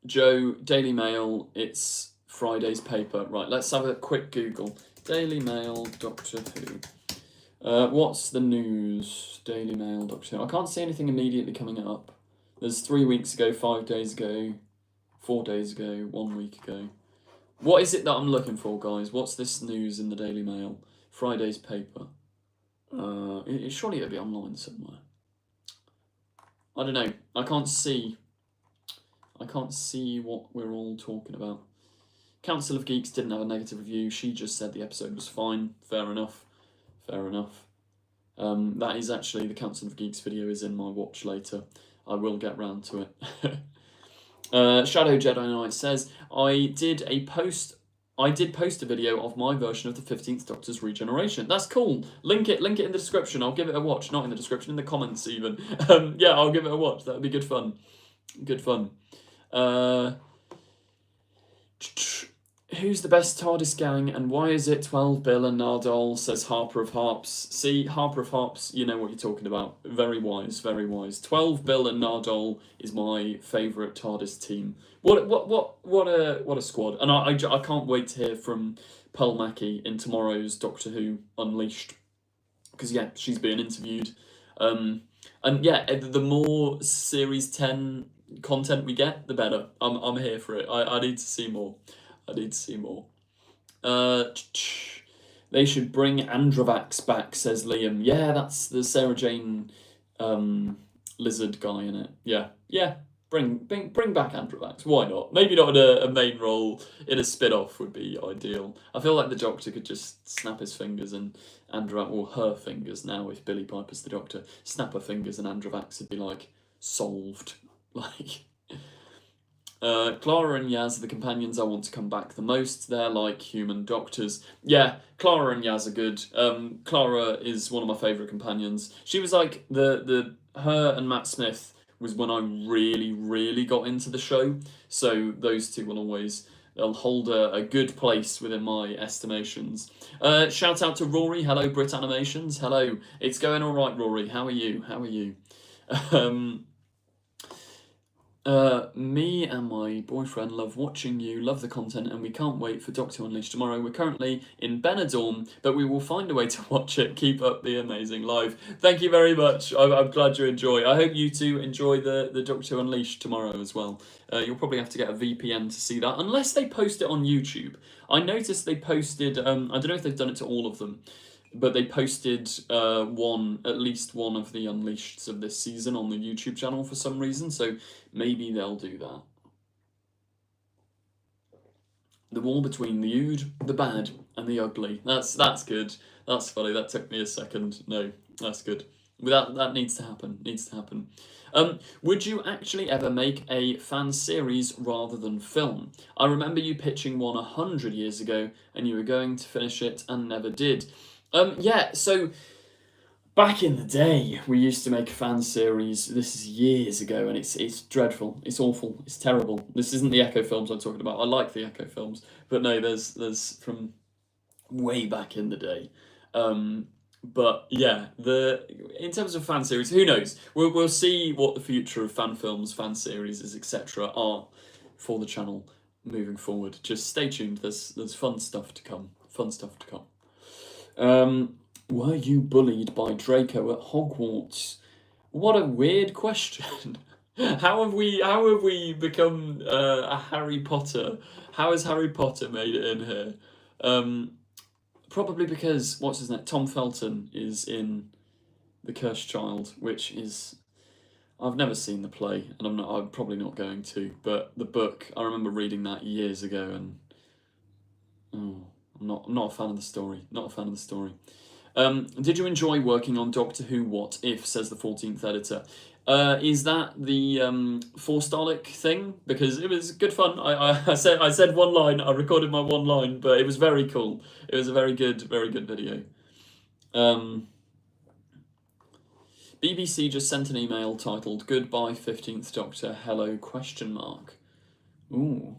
Joe, Daily Mail, it's Friday's paper. Right, let's have a quick Google. Daily Mail, Doctor Who. What's the news? Daily Mail, Doctor Who. I can't see anything immediately coming up. There's 3 weeks ago, 5 days ago, 4 days ago, 1 week ago. What is it that I'm looking for, guys? What's this news in the Daily Mail? Friday's paper. Surely it'll be online somewhere. I don't know. I can't see what we're all talking about. Council of Geeks didn't have a negative review. She just said the episode was fine. Fair enough. That is actually, the Council of Geeks video is in my watch later. I will get round to it. Shadow Jedi Knight says, I did post a video of my version of the 15th Doctor's regeneration. That's cool. Link it in the description. I'll give it a watch. Not in the description, in the comments even. Yeah, I'll give it a watch. That would be good fun. Who's the best TARDIS gang, and why is it 12 Bill and Nardole, says Harper of Harps. See, Harper of Harps, you know what you're talking about. Very wise, very wise. 12 Bill and Nardole is my favourite TARDIS team. What a squad. And I can't wait to hear from Pearl Mackie in tomorrow's Doctor Who Unleashed. Because, yeah, she's being interviewed. And, yeah, the more Series 10 content we get, the better. I'm here for it. I need to see more. They should bring Androvax back, says Liam. Yeah, that's the Sarah Jane lizard guy in it. Yeah. Bring back Androvax. Why not? Maybe not in a main role. In a spin-off would be ideal. I feel like the Doctor could just snap his fingers and Androvax, or her fingers now, if Billie Piper's the Doctor, snap her fingers and Androvax would be like solved. Like, Clara and Yaz are the companions I want to come back the most. They're like human doctors. Yeah, Clara and Yaz are good. Clara is one of my favourite companions. She was like her and Matt Smith was when I really got into the show. So those two will always, they'll hold a good place within my estimations. Shout out to Rory. Hello, Brit Animations. Hello. It's going all right, Rory. How are you? How are you? Me and my boyfriend love watching you, love the content, and we can't wait for Doctor Unleashed tomorrow. We're currently in Benidorm, but we will find a way to watch it. Keep up the amazing live. Thank you very much. I'm glad you enjoy. I hope you two enjoy the Doctor Unleashed tomorrow as well. You'll probably have to get a VPN to see that, unless they post it on YouTube. I noticed they posted, I don't know if they've done it to all of them, but they posted at least one of the Unleasheds of this season on the YouTube channel for some reason, so maybe they'll do that. The wall between the ood, the bad, and the ugly. That's good. That's funny. That took me a second. No, that's good. That needs to happen. Needs to happen. Would you actually ever make a fan series rather than film? I remember you pitching one 100 years ago, and you were going to finish it and never did. Yeah, so back in the day, we used to make a fan series. This is years ago, and it's dreadful. It's awful. It's terrible. This isn't the Echo films I'm talking about. I like the Echo films, but no, there's from way back in the day. But yeah, in terms of fan series, who knows? We'll see what the future of fan films, fan series, etc. are for the channel moving forward. Just stay tuned. There's fun stuff to come. Fun stuff to come. Were you bullied by Draco at Hogwarts? What a weird question. How have we become a Harry Potter? How has Harry Potter made it in here? Probably because what's his name? Tom Felton is in The Cursed Child, which is, I've never seen the play, and I'm probably not going to. But the book, I remember reading that years ago, and I'm not a fan of the story. Not a fan of the story. Did you enjoy working on Doctor Who What If, says the 14th editor? Is that the Force Dalek thing? Because it was good fun. I said one line, I recorded my one line, but it was very cool. It was a very good video. BBC just sent an email titled "Goodbye 15th Doctor, hello?" ? Ooh.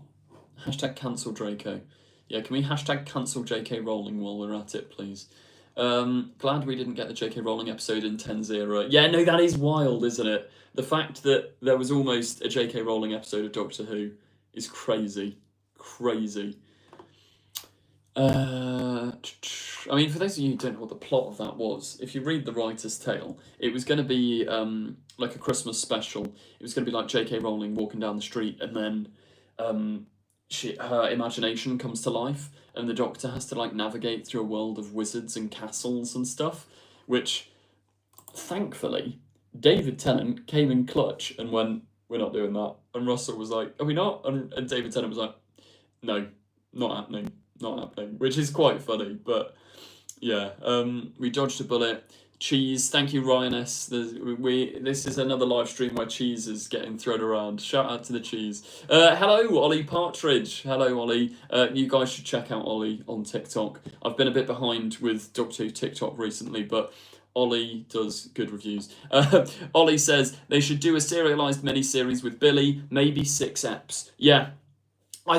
Hashtag cancel Draco. Yeah, can we hashtag cancel JK Rowling while we're at it, please? Glad we didn't get the JK Rowling episode in 10-0. Yeah, no, that is wild, isn't it? The fact that there was almost a JK Rowling episode of Doctor Who is crazy. Crazy. I mean, for those of you who don't know what the plot of that was, if you read the writer's tale, it was going to be like a Christmas special. It was going to be like JK Rowling walking down the street, and then her imagination comes to life, and the Doctor has to like navigate through a world of wizards and castles and stuff, which thankfully David Tennant came in clutch and went, "We're not doing that." And Russell was like, "Are we not?" And David Tennant was like, "No, not happening, not happening," which is quite funny. But yeah, we dodged a bullet. Cheese, thank you, Ryan S. This is another live stream where cheese is getting thrown around. Shout out to the cheese. Hello, Ollie Partridge. Hello, Ollie. You guys should check out Ollie on TikTok. I've been a bit behind with Doctor Who TikTok recently, but Ollie does good reviews. Ollie says they should do a serialized miniseries with Billie, maybe 6 eps. Yeah. I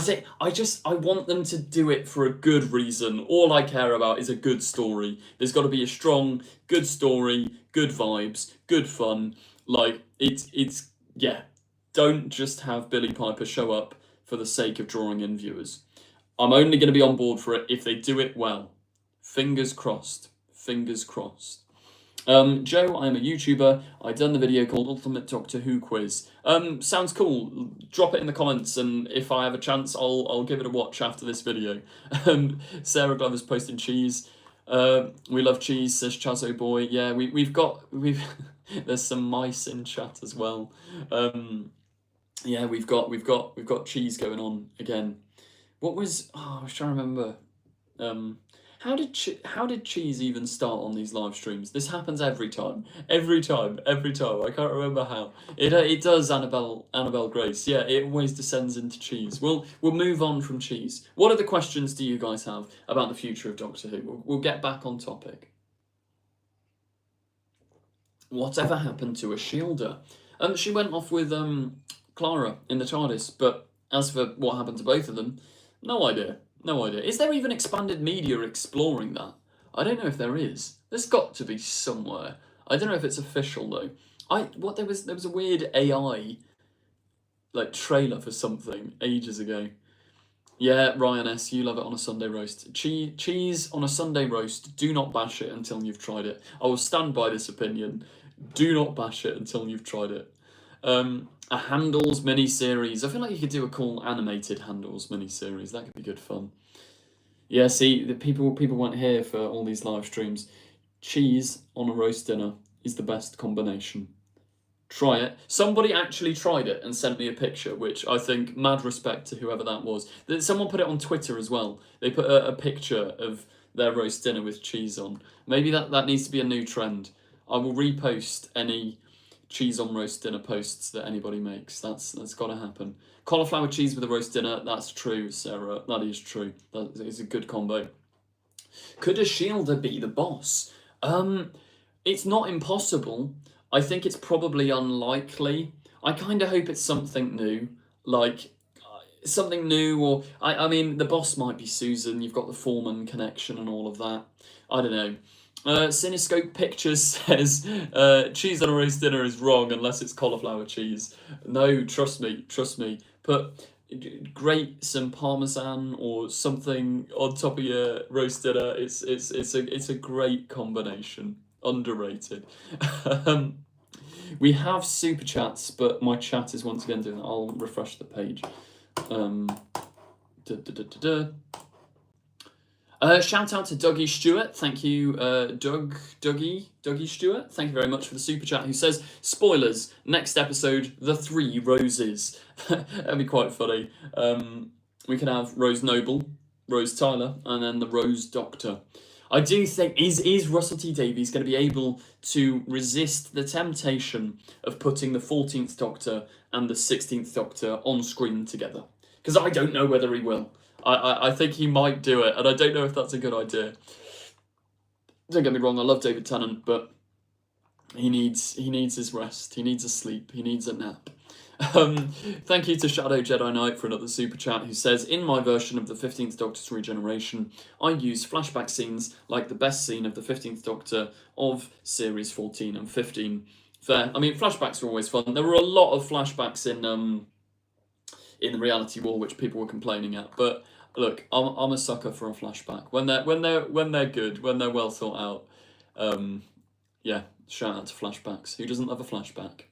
want them to do it for a good reason. All I care about is a good story. There's got to be a strong, good story, good vibes, good fun. Like, yeah. Don't just have Billie Piper show up for the sake of drawing in viewers. I'm only going to be on board for it if they do it well. Fingers crossed. Fingers crossed. Joe, I'm a YouTuber. I've done the video called Ultimate Doctor Who Quiz. Sounds cool. Drop it in the comments, and if I have a chance, I'll give it a watch after this video. Sarah Glover's posting cheese. We love cheese, says Chazo Boy. Yeah, we've there's some mice in chat as well. Yeah, we've got cheese going on again. What was? Oh, I was trying to remember. Um, how did cheese even start on these live streams? This happens every time. I can't remember how. It does. Annabelle Grace. Yeah, it always descends into cheese. We'll move on from cheese. What other questions do you guys have about the future of Doctor Who? We'll get back on topic. Whatever happened to a shielder? She went off with Clara in the TARDIS, but as for what happened to both of them, no idea. No idea. Is there even expanded media exploring that? I don't know if there is. There's got to be somewhere. I don't know if it's official though. There was a weird AI like trailer for something ages ago. Yeah, Ryan S, you love it on a Sunday roast. Cheese on a Sunday roast. Do not bash it until you've tried it. I will stand by this opinion. Do not bash it until you've tried it. A Handles mini-series. I feel like you could do a cool animated Handles mini-series. That could be good fun. Yeah, see, the people weren't here for all these live streams. Cheese on a roast dinner is the best combination. Try it. Somebody actually tried it and sent me a picture, which I think, mad respect to whoever that was. Someone put it on Twitter as well. They put a picture of their roast dinner with cheese on. Maybe that needs to be a new trend. I will repost any cheese on roast dinner posts that anybody makes. That's got to happen. Cauliflower cheese with a roast dinner. That's true, Sarah. That is true. That is a good combo. Could a shielder be the boss? It's not impossible. I think it's probably unlikely. I kind of hope it's something new, like something new, or I mean, the boss might be Susan. You've got the Foreman connection and all of that. I don't know. Cinescope Pictures says cheese on a roast dinner is wrong unless it's cauliflower cheese. No, trust me. Put grate some parmesan or something on top of your roast dinner. It's a great combination. Underrated. We have super chats, but my chat is once again doing. I'll refresh the page. Um, da, da, da, da, da. Shout out to Dougie Stewart. Thank you, Dougie Stewart. Thank you very much for the super chat. Who says, spoilers, next episode, the 3 Roses. That'd be quite funny. We can have Rose Noble, Rose Tyler, and then the Rose Doctor. I do think, is Russell T Davies going to be able to resist the temptation of putting the 14th Doctor and the 16th Doctor on screen together? Because I don't know whether he will. I think he might do it, and I don't know if that's a good idea. Don't get me wrong, I love David Tennant, but he needs his rest. He needs a sleep. He needs a nap. Thank you to Shadow Jedi Knight for another super chat, who says, in my version of the 15th Doctor's regeneration, I use flashback scenes like the best scene of the 15th Doctor of series 14 and 15. Fair. I mean, flashbacks are always fun. There were a lot of flashbacks in the Reality War, which people were complaining at. But look, I'm a sucker for a flashback when they're good, when they're well thought out. Yeah, shout out to flashbacks. Who doesn't love a flashback?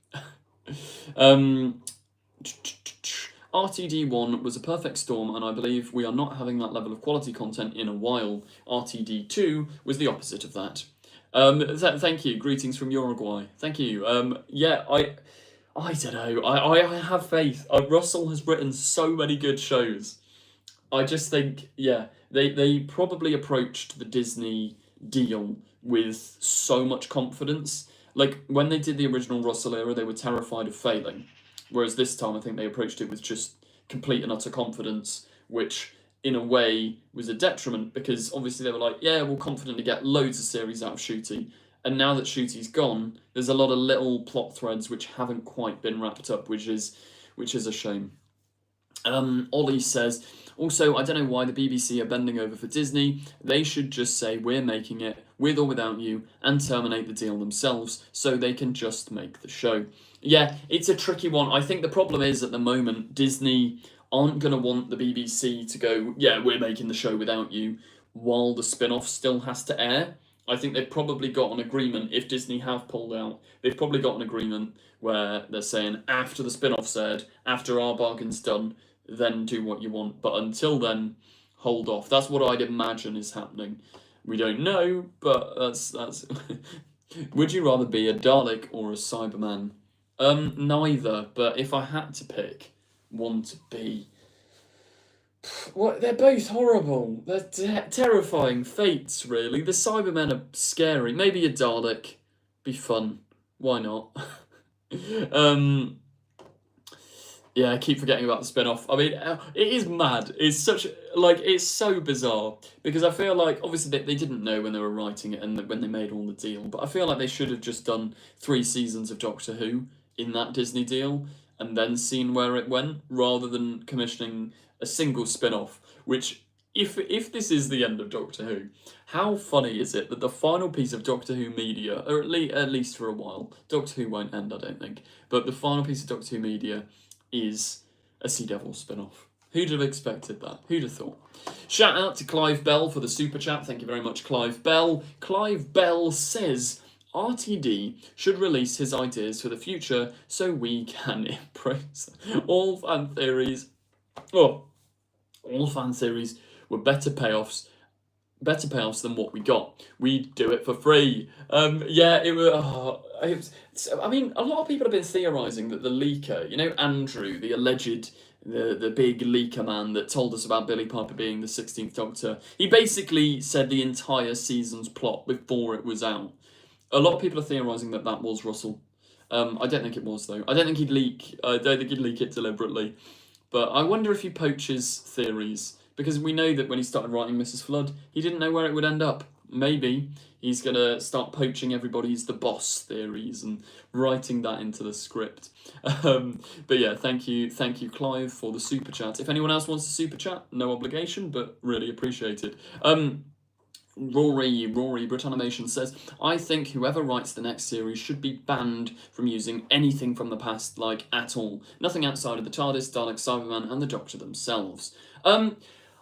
RTD1 was a perfect storm, and I believe we are not having that level of quality content in a while. RTD2 was the opposite of that. Thank you. Greetings from Uruguay. Thank you. Yeah, I don't know. I have faith. Russell has written so many good shows. I just think, yeah, they probably approached the Disney deal with so much confidence. Like, when they did the original Russell era, they were terrified of failing. Whereas this time, I think they approached it with just complete and utter confidence, which, in a way, was a detriment, because obviously they were like, yeah, we'll confidently get loads of series out of Shooty. And now that Shooty's gone, there's a lot of little plot threads which haven't quite been wrapped up, which is a shame. Ollie says, also, I don't know why the BBC are bending over for Disney. They should just say, we're making it, with or without you, and terminate the deal themselves, so they can just make the show. Yeah, it's a tricky one. I think the problem is, at the moment, Disney aren't going to want the BBC to go, yeah, we're making the show without you, while the spin-off still has to air. I think they've probably got an agreement, if Disney have pulled out, they've probably got an agreement where they're saying, after the spin-off's aired, after our bargain's done, then do what you want. But until then, hold off. That's what I'd imagine is happening. We don't know, but that's... Would you rather be a Dalek or a Cyberman? Neither, but if I had to pick one to be, well, they're both horrible. They're terrifying fates, really. The Cybermen are scary. Maybe a Dalek, be fun. Why not? um, yeah, I keep forgetting about the spin-off. I mean, it is mad. It's such, like, it's so bizarre. Because I feel like, obviously, they didn't know when they were writing it and when they made all the deal. But I feel like they should have just done 3 seasons of Doctor Who in that Disney deal and then seen where it went, rather than commissioning a single spin-off. Which, if this is the end of Doctor Who, how funny is it that the final piece of Doctor Who media, or at least for a while, Doctor Who won't end, I don't think, but the final piece of Doctor Who media is a Sea Devil spin-off. Who'd have expected that? Who'd have thought? Shout out to Clive Bell for the super chat. Thank you very much, Clive Bell. Clive Bell says RTD should release his ideas for the future so we can embrace all fan theories. Oh, all fan theories were better payoffs than what we got. We'd do it for free. Yeah, it was. I mean, a lot of people have been theorising that the leaker, you know, Andrew, the alleged, the big leaker man that told us about Billie Piper being the 16th Doctor, he basically said the entire season's plot before it was out. A lot of people are theorising that that was Russell. I don't think it was, though. I don't think he'd leak. I don't think he'd leak it deliberately. But I wonder if he poaches theories. Because we know that when he started writing Mrs. Flood, he didn't know where it would end up. Maybe he's going to start poaching everybody's the boss theories and writing that into the script. But yeah, thank you, Clive, for the super chat. If anyone else wants to super chat, no obligation, but really appreciated. Rory Britanimation says, I think whoever writes the next series should be banned from using anything from the past, like, at all. Nothing outside of the TARDIS, Dalek, Cyberman, and the Doctor themselves.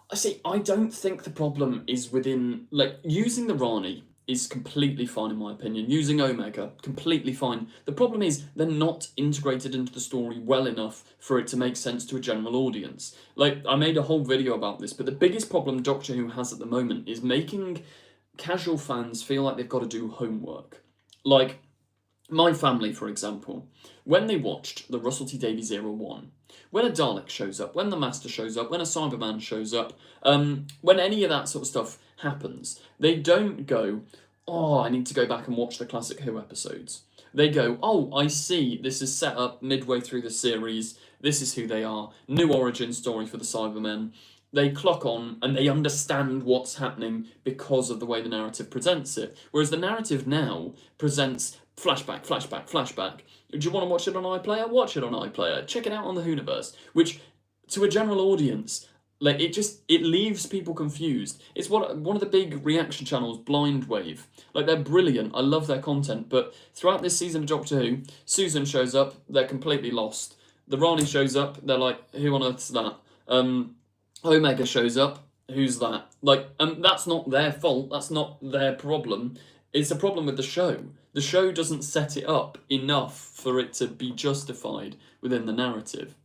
I see, I don't think the problem is within, like, using the Rani is completely fine in my opinion. Using Omega, completely fine. The problem is they're not integrated into the story well enough for it to make sense to a general audience. Like, I made a whole video about this, but the biggest problem Doctor Who has at the moment is making casual fans feel like they've got to do homework. Like, my family, for example, when they watched the Russell T Davies Era 1, when a Dalek shows up, when the Master shows up, when a Cyberman shows up, when any of that sort of stuff happens, they don't go, oh, I need to go back and watch the classic Who episodes. They go, oh, I see, this is set up midway through the series, this is who they are, new origin story for the Cybermen. They clock on and they understand what's happening because of the way the narrative presents it. Whereas the narrative now presents flashback, flashback, flashback. Do you want to watch it on iPlayer? Watch it on iPlayer. Check it out on the Whoniverse. Which, to a general audience, like, it leaves people confused. It's one of the big reaction channels, Blind Wave. Like, they're brilliant. I love their content. But throughout this season of Doctor Who, Susan shows up, they're completely lost. The Rani shows up, they're like, who on earth's that? Omega shows up, who's that? Like, that's not their fault, that's not their problem. It's a problem with the show. The show doesn't set it up enough for it to be justified within the narrative.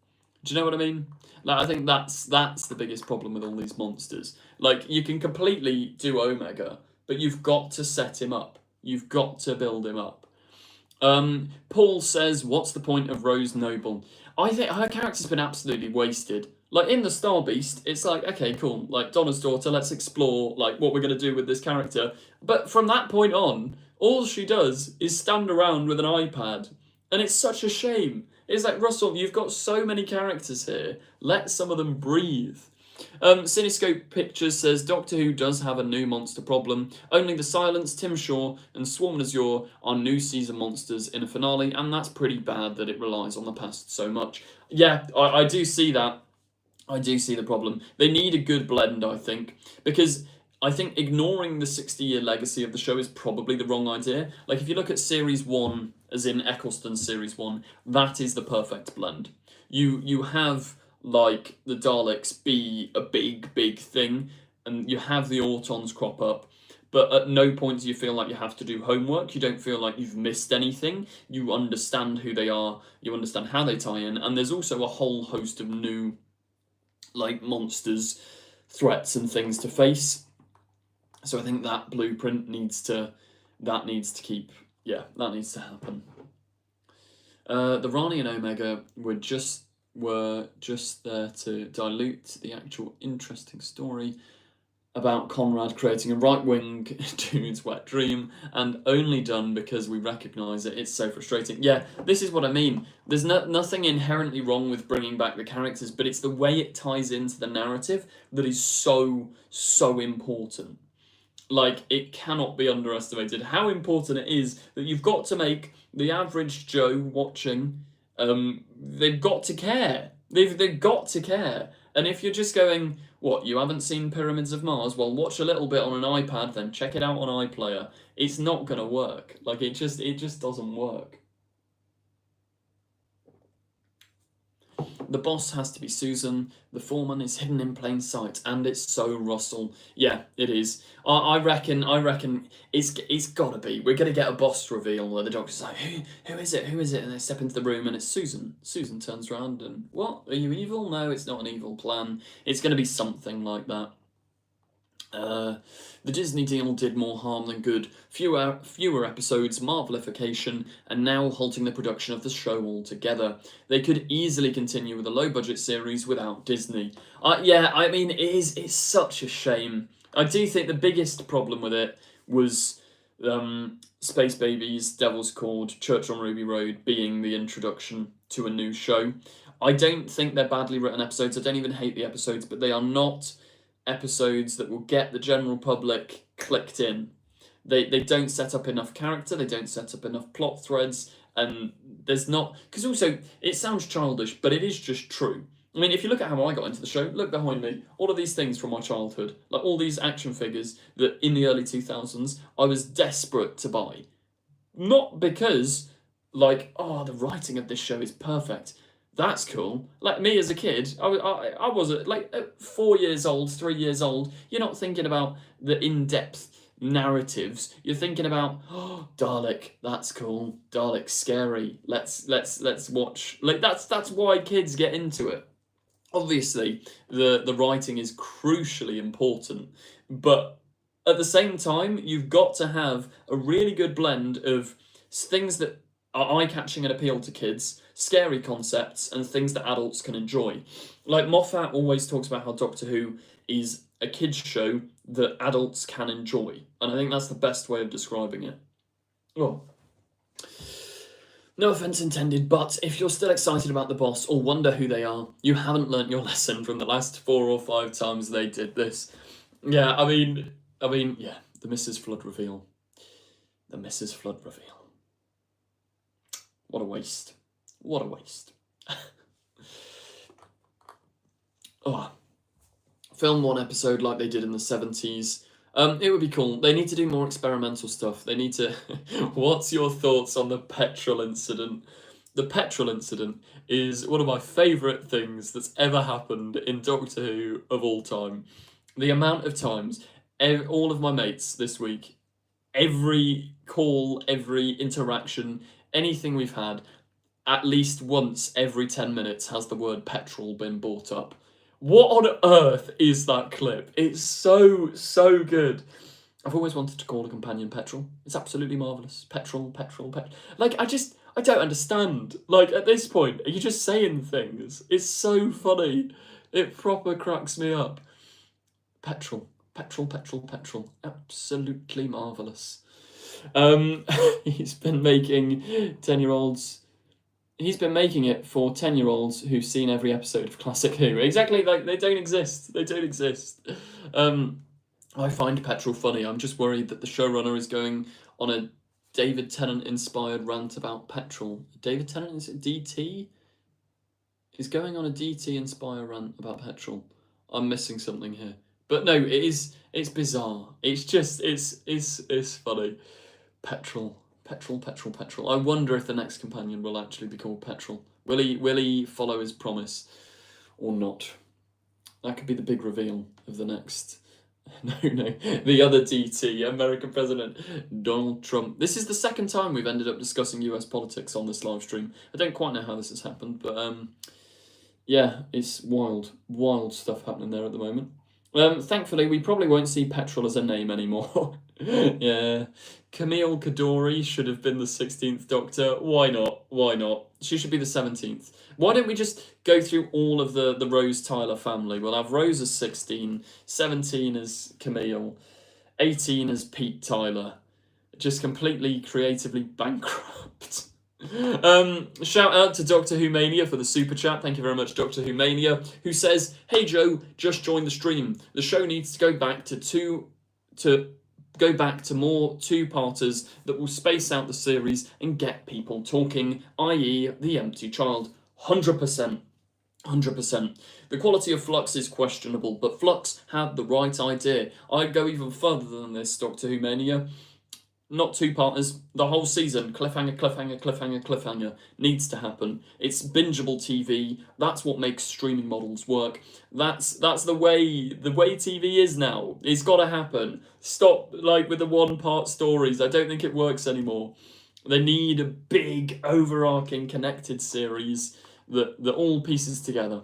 Do you know what I mean? Like, I think that's the biggest problem with all these monsters. Like, you can completely do Omega, but you've got to set him up. You've got to build him up. Paul says, what's the point of Rose Noble? I think her character's been absolutely wasted. Like, in the Star Beast, it's like, okay, cool, like, Donna's daughter, let's explore, like, what we're going to do with this character. But from that point on, all she does is stand around with an iPad. And it's such a shame. It's like, Russell, you've got so many characters here. Let some of them breathe. Cinescope Pictures says, Doctor Who does have a new monster problem. Only the Silence, Tim Shaw, and Swarm Azure are new season monsters in a finale, and that's pretty bad that it relies on the past so much. Yeah, I do see that. I do see the problem. They need a good blend, I think, because I think ignoring the 60-year legacy of the show is probably the wrong idea. Like, if you look at Series 1, as in Eccleston's Series 1, that is the perfect blend. You have, like, the Daleks be a big thing, and you have the Autons crop up, but at no point do you feel like you have to do homework. You don't feel like you've missed anything. You understand who they are, you understand how they tie in, and there's also a whole host of new, like, monsters, threats and things to face. So I think that blueprint needs to happen. The Rani and Omega were just there to dilute the actual interesting story about Conrad creating a right-wing dude's wet dream, and only done because we recognise it. It's so frustrating. Yeah, this is what I mean. There's nothing inherently wrong with bringing back the characters, but it's the way it ties into the narrative that is so important. Like, it cannot be underestimated how important it is that you've got to make the average Joe watching, they've got to care. They've got to care. And if you're just going, what, you haven't seen Pyramids of Mars? Well, watch a little bit on an iPad, then check it out on iPlayer. It's not gonna work. Like, it just doesn't work. The boss has to be Susan. The foreman is hidden in plain sight, and it's so Russell. Yeah, it is. I reckon it's gotta be. We're gonna get a boss reveal where the doctor's like, who is it? Who is it? And they step into the room, and it's Susan. Susan turns around and, what? Are you evil? No, it's not an evil plan. It's gonna be something like that. The Disney deal did more harm than good. Fewer episodes, Marvelification, and now halting the production of the show altogether. They could easily continue with a low-budget series without Disney. Yeah, I mean, it's such a shame. I do think the biggest problem with it was Space Babies, Devil's Cord, Church on Ruby Road being the introduction to a new show. I don't think they're badly written episodes. I don't even hate the episodes, but they are not episodes that will get the general public clicked in. They don't set up enough character, they don't set up enough plot threads, and there's not... Because also, it sounds childish, but it is just true. I mean, if you look at how I got into the show, look behind me, all of these things from my childhood, like all these action figures that in the early 2000s I was desperate to buy. Not because, like, oh, the writing of this show is perfect. That's cool. Like, me as a kid, I was like 4 years old, 3 years old. You're not thinking about the in-depth narratives. You're thinking about, oh, Dalek, that's cool. Dalek's scary. Let's watch. Like, that's why kids get into it. Obviously, the writing is crucially important, but at the same time, you've got to have a really good blend of things that are eye-catching and appeal to kids, scary concepts, and things that adults can enjoy. Like, Moffat always talks about how Doctor Who is a kids' show that adults can enjoy, and I think that's the best way of describing it. Oh. No offence intended, but if you're still excited about the boss or wonder who they are, you haven't learnt your lesson from the last 4 or 5 times they did this. Yeah, I mean, yeah, the Mrs. Flood reveal. The Mrs. Flood reveal. What a waste. What a waste. Oh. Film one episode like they did in the 70s. It would be cool. They need to do more experimental stuff. They need to... What's your thoughts on the petrol incident? The petrol incident is one of my favourite things that's ever happened in Doctor Who of all time. The amount of times all of my mates this week, every call, every interaction, anything we've had, at least once every 10 minutes has the word petrol been brought up. What on earth is that clip? It's so good. I've always wanted to call a companion Petrol. It's absolutely marvellous. Petrol. Like, I don't understand. Like, at this point, are you just saying things? It's so funny. It proper cracks me up. Petrol. Absolutely marvellous. He's been making 10-year-olds... He's been making it for 10-year-olds who've seen every episode of Classic Who. Exactly, like, they don't exist. They don't exist. I find Petrol funny. I'm just worried that the showrunner is going on a David Tennant-inspired rant about petrol. David Tennant, is it DT? He's going on a DT-inspired rant about petrol. I'm missing something here. But no, it's bizarre. It's just, it's funny. Petrol. I wonder if the next companion will actually be called Petrol. Will he follow his promise or not? That could be the big reveal of the next... No, the other DT, American President Donald Trump. This is the second time we've ended up discussing US politics on this live stream. I don't quite know how this has happened, but yeah, it's wild stuff happening there at the moment. Thankfully, we probably won't see Petrol as a name anymore. Yeah. Camille Kadori should have been the 16th Doctor. Why not? Why not? She should be the 17th. Why don't we just go through all of the Rose Tyler family? We'll have Rose as 16, 17 as Camille, 18 as Pete Tyler. Just completely creatively bankrupt. Shout out to Doctor Who Mania for the super chat. Thank you very much, Doctor Who Mania, who says, "Hey Joe, just joined the stream. The show needs to go back to more two-parters that will space out the series and get people talking, i.e. The Empty Child." 100%. 100%. The quality of Flux is questionable, but Flux had the right idea. I'd go even further than this, Doctor Who Mania. Not two-parters, the whole season. Cliffhanger, cliffhanger, cliffhanger, cliffhanger. Needs to happen. It's bingeable TV. That's what makes streaming models work. That's the way TV is now. It's got to happen. Stop with the one-part stories. I don't think it works anymore. They need a big, overarching, connected series that all pieces together.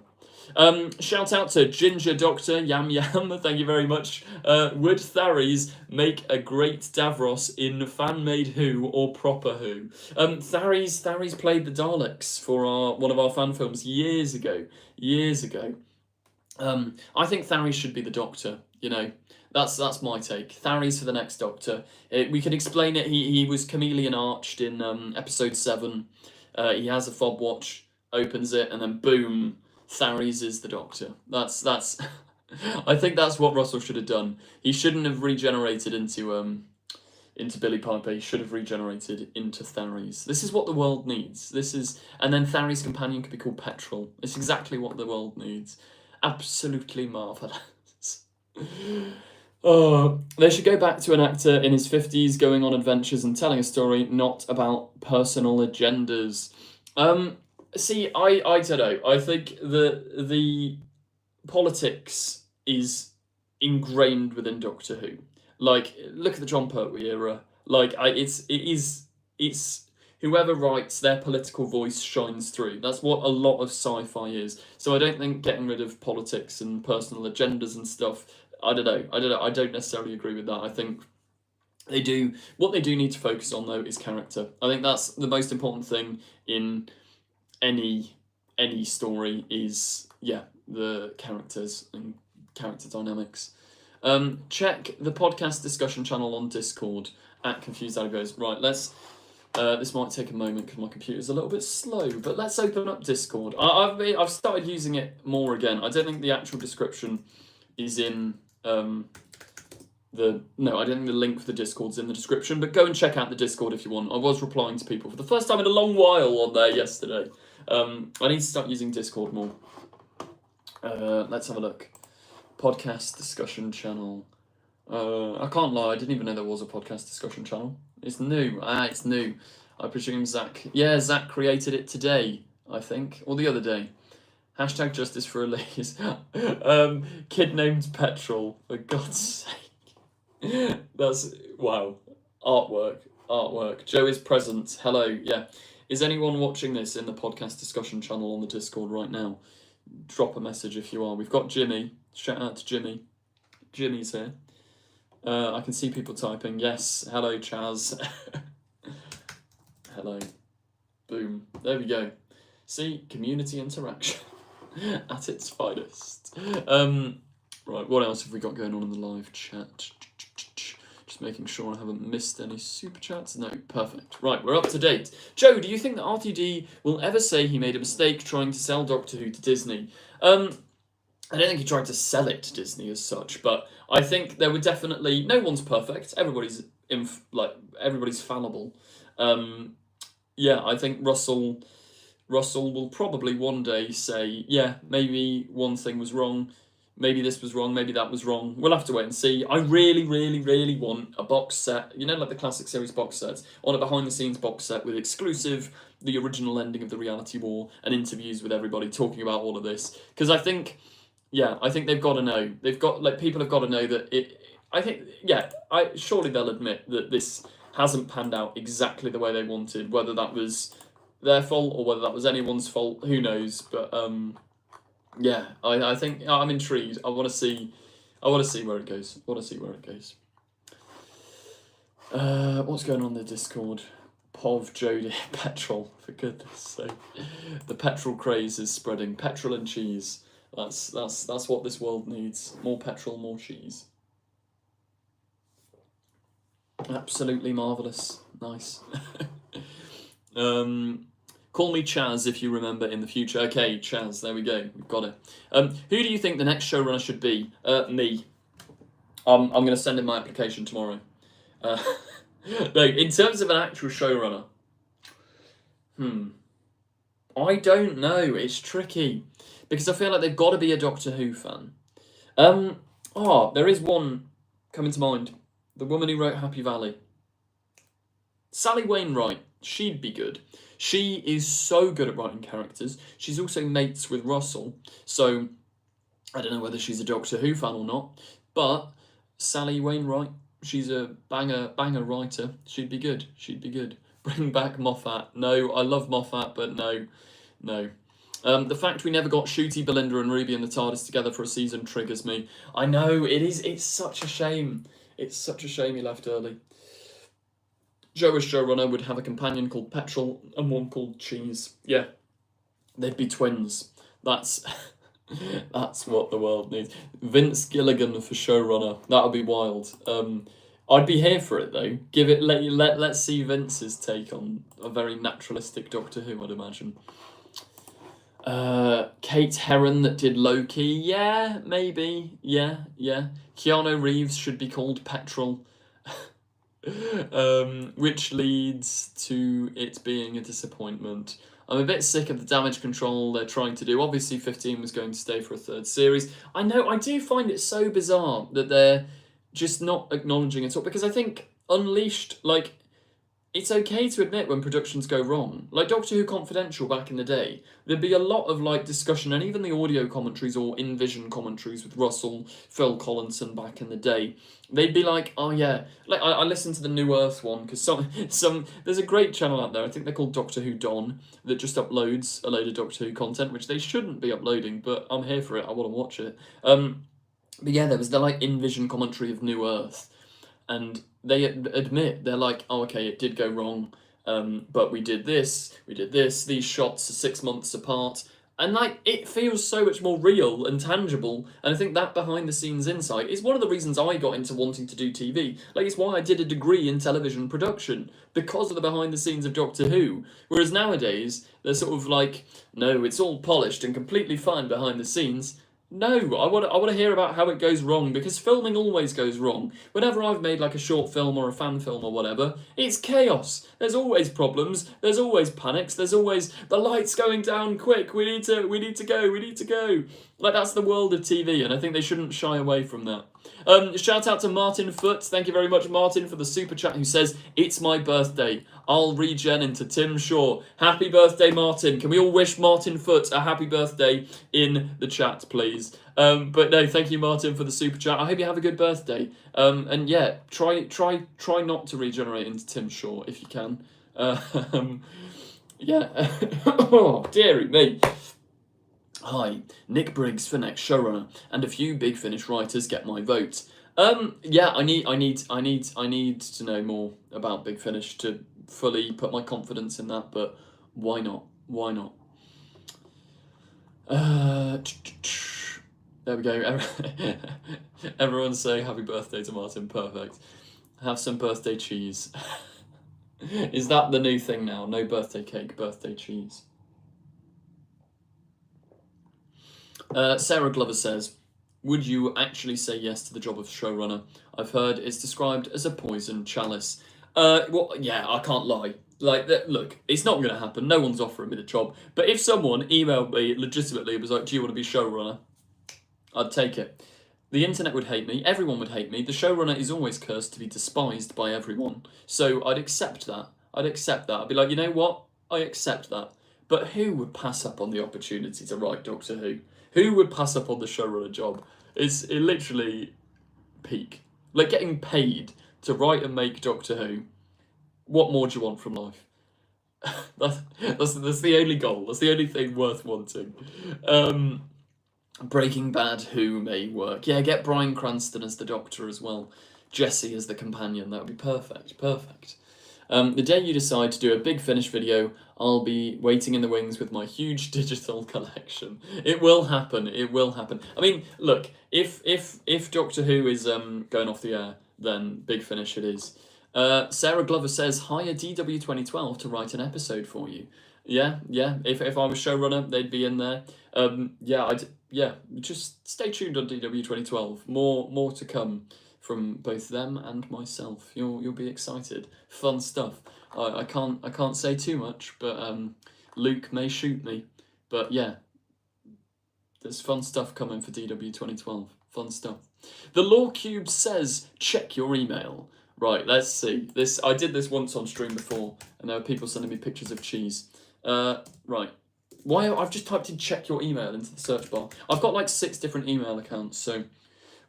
Shout out to Ginger Doctor Yam Yam. Thank you very much. Would Tharies make a great Davros in fan-made Who or proper Who? Tharies played the Daleks for one of our fan films years ago. I think Tharies should be the Doctor. That's my take. Tharies for the next Doctor. We can explain it. He was chameleon arched in episode 7. He has a fob watch, opens it, and then boom, Tharies is the Doctor. That's I think that's what Russell should have done. He shouldn't have regenerated into Billie Piper. He should have regenerated into Tharies. This is what the world needs. And then Tharies' companion could be called Petrol. It's exactly what the world needs. Absolutely marvellous. Oh, they should go back to an actor in his 50s going on adventures and telling a story, not about personal agendas. See, I don't know. I think the politics is ingrained within Doctor Who. Look at the John Pertwee era. It's whoever writes, their political voice shines through. That's what a lot of sci-fi is. So I don't think getting rid of politics and personal agendas and stuff. I don't know. I don't necessarily agree with that. I think what they do need to focus on though is character. I think that's the most important thing in any story is the characters and character dynamics. Check the podcast discussion channel on Discord at Confused Adipose. Right, let's. This might take a moment because my computer's a little bit slow, but let's open up Discord. I've started using it more again. I don't think the actual description is in I don't think the link for the Discord's in the description, but go and check out the Discord if you want. I was replying to people for the first time in a long while on there yesterday. I need to start using Discord more. Let's have a look. Podcast discussion channel. I can't lie, I didn't even know there was a podcast discussion channel. It's new. It's new. I presume Zach created it today, I think, or the other day. Hashtag justice for Elise. Kid named Petrol, for God's sake. That's, wow. Artwork. Joe is present. Hello, yeah. Is anyone watching this in the podcast discussion channel on the Discord right now? Drop a message if you are. We've got Jimmy. Shout out to Jimmy. Jimmy's here. I can see people typing. Yes. Hello, Chaz. Hello. Boom. There we go. See? Community interaction at its finest. Right, what else have we got going on in the live chat? Just making sure I haven't missed any super chats. No, perfect. Right, we're up to date. Joe, do you think that RTD will ever say he made a mistake trying to sell Doctor Who to Disney? I don't think he tried to sell it to Disney as such, but I think there were definitely... No one's perfect. Everybody's fallible. I think Russell will probably one day say, yeah, maybe one thing was wrong, maybe this was wrong, maybe that was wrong. We'll have to wait and see. I really, really, really want a box set, like the classic series box sets. I want a behind-the-scenes box set with exclusive, the original ending of the Reality War, and interviews with everybody talking about all of this. Because I think they've got to know. People have got to know that it... surely they'll admit that this hasn't panned out exactly the way they wanted, whether that was their fault or whether that was anyone's fault, who knows, but I think I'm intrigued. I want to see where it goes. What's going on in the Discord? Pov, Jodie, petrol, for goodness sake. The petrol craze is spreading. Petrol and cheese. That's what this world needs. More petrol, more cheese. Absolutely marvellous. Nice. Call me Chaz if you remember in the future. Okay, Chaz, there we go. We've got it. Who do you think the next showrunner should be? Me. I'm going to send in my application tomorrow. No, in terms of an actual showrunner, I don't know. It's tricky because I feel like they've got to be a Doctor Who fan. There is one coming to mind. The woman who wrote Happy Valley. Sally Wainwright. She'd be good. She is so good at writing characters. She's also mates with Russell, so I don't know whether she's a Doctor Who fan or not. But Sally Wainwright, she's a banger writer. She'd be good. She'd be good. Bring back Moffat. No, I love Moffat, but no. The fact we never got Shooty, Belinda, and Ruby and the TARDIS together for a season triggers me. I know, it is. It's such a shame. It's such a shame he left early. Joe as showrunner would have a companion called Petrol and one called Cheese. Yeah, they'd be twins. That's what the world needs. Vince Gilligan for showrunner. That would be wild. I'd be here for it though. Let's see Vince's take on a very naturalistic Doctor Who, I'd imagine. Kate Herron that did Loki. Yeah, maybe. Yeah. Keanu Reeves should be called Petrol. Which leads to it being a disappointment. I'm a bit sick of the damage control they're trying to do. Obviously 15 was going to stay for a third series. I know, I do find it so bizarre that they're just not acknowledging it all, because I think Unleashed, like, it's okay to admit when productions go wrong. Like Doctor Who Confidential back in the day, there'd be a lot of like discussion, and even the audio commentaries or in-vision commentaries with Russell, Phil Collinson back in the day, they'd be like, oh yeah, like I listened to the New Earth one because some there's a great channel out there, I think they're called Doctor Who Don, that just uploads a load of Doctor Who content, which they shouldn't be uploading, but I'm here for it, I want to watch it. But yeah, there was the like in-vision commentary of New Earth, and they admit, they're like, oh, okay, it did go wrong, but we did this, these shots are 6 months apart, and like, it feels so much more real and tangible, and I think that behind-the-scenes insight is one of the reasons I got into wanting to do TV. Like, it's why I did a degree in television production, because of the behind-the-scenes of Doctor Who, whereas nowadays, they're sort of like, no, it's all polished and completely fine behind the scenes. No, I want to hear about how it goes wrong, because filming always goes wrong. Whenever I've made like a short film or a fan film or whatever, it's chaos. There's always problems. There's always panics. There's always the lights going down quick. We need to go. Like, that's the world of TV, and I think they shouldn't shy away from that. Shout out to Martin Foot. Thank you very much, Martin, for the super chat, who says, it's my birthday. I'll regen into Tim Shaw. Happy birthday, Martin. Can we all wish Martin Foot a happy birthday in the chat, please? But no, thank you, Martin, for the super chat. I hope you have a good birthday. And yeah, try not to regenerate into Tim Shaw if you can. Yeah. Oh, dearie me. Hi, Nick Briggs for next showrunner, and a few Big Finish writers get my vote. Yeah, I need to know more about Big Finish to fully put my confidence in that, but why not? There we go. Everyone's saying happy birthday to Martin. Perfect. Have some birthday cheese. Is that the new thing now? No birthday cake, birthday cheese. Sarah Glover says, would you actually say yes to the job of showrunner? I've heard it's described as a poison chalice. Well, yeah, I can't lie. Like, look, it's not going to happen. No one's offering me the job. But if someone emailed me legitimately and was like, do you want to be showrunner? I'd take it. The internet would hate me. Everyone would hate me. The showrunner is always cursed to be despised by everyone. So I'd accept that. I'd be like, you know what? I accept that. But who would pass up on the opportunity to write Doctor Who? Who would pass up on the showrunner job? It literally peak. Like, getting paid to write and make Doctor Who. What more do you want from life? That's the only goal. That's the only thing worth wanting. Breaking Bad Who may work. Yeah, get Bryan Cranston as the Doctor as well. Jessie as the companion. That would be perfect. Perfect. The day you decide to do a big Finish video, I'll be waiting in the wings with my huge digital collection. It will happen. It will happen. I mean, look, if Doctor Who is going off the air, then big Finish it is. Sarah Glover says, hire DW2012 to write an episode for you. Yeah. If I was showrunner, they'd be in there. Just stay tuned on DW2012. More to come from both them and myself. You'll be excited. Fun stuff. I can't say too much, but Luke may shoot me. But yeah, there's fun stuff coming for DW2012. Fun stuff. The Law Cube says, check your email. Right, let's see. I did this once on stream before, and there were people sending me pictures of cheese. Right. I've just typed in check your email into the search bar. I've got like 6 different email accounts, so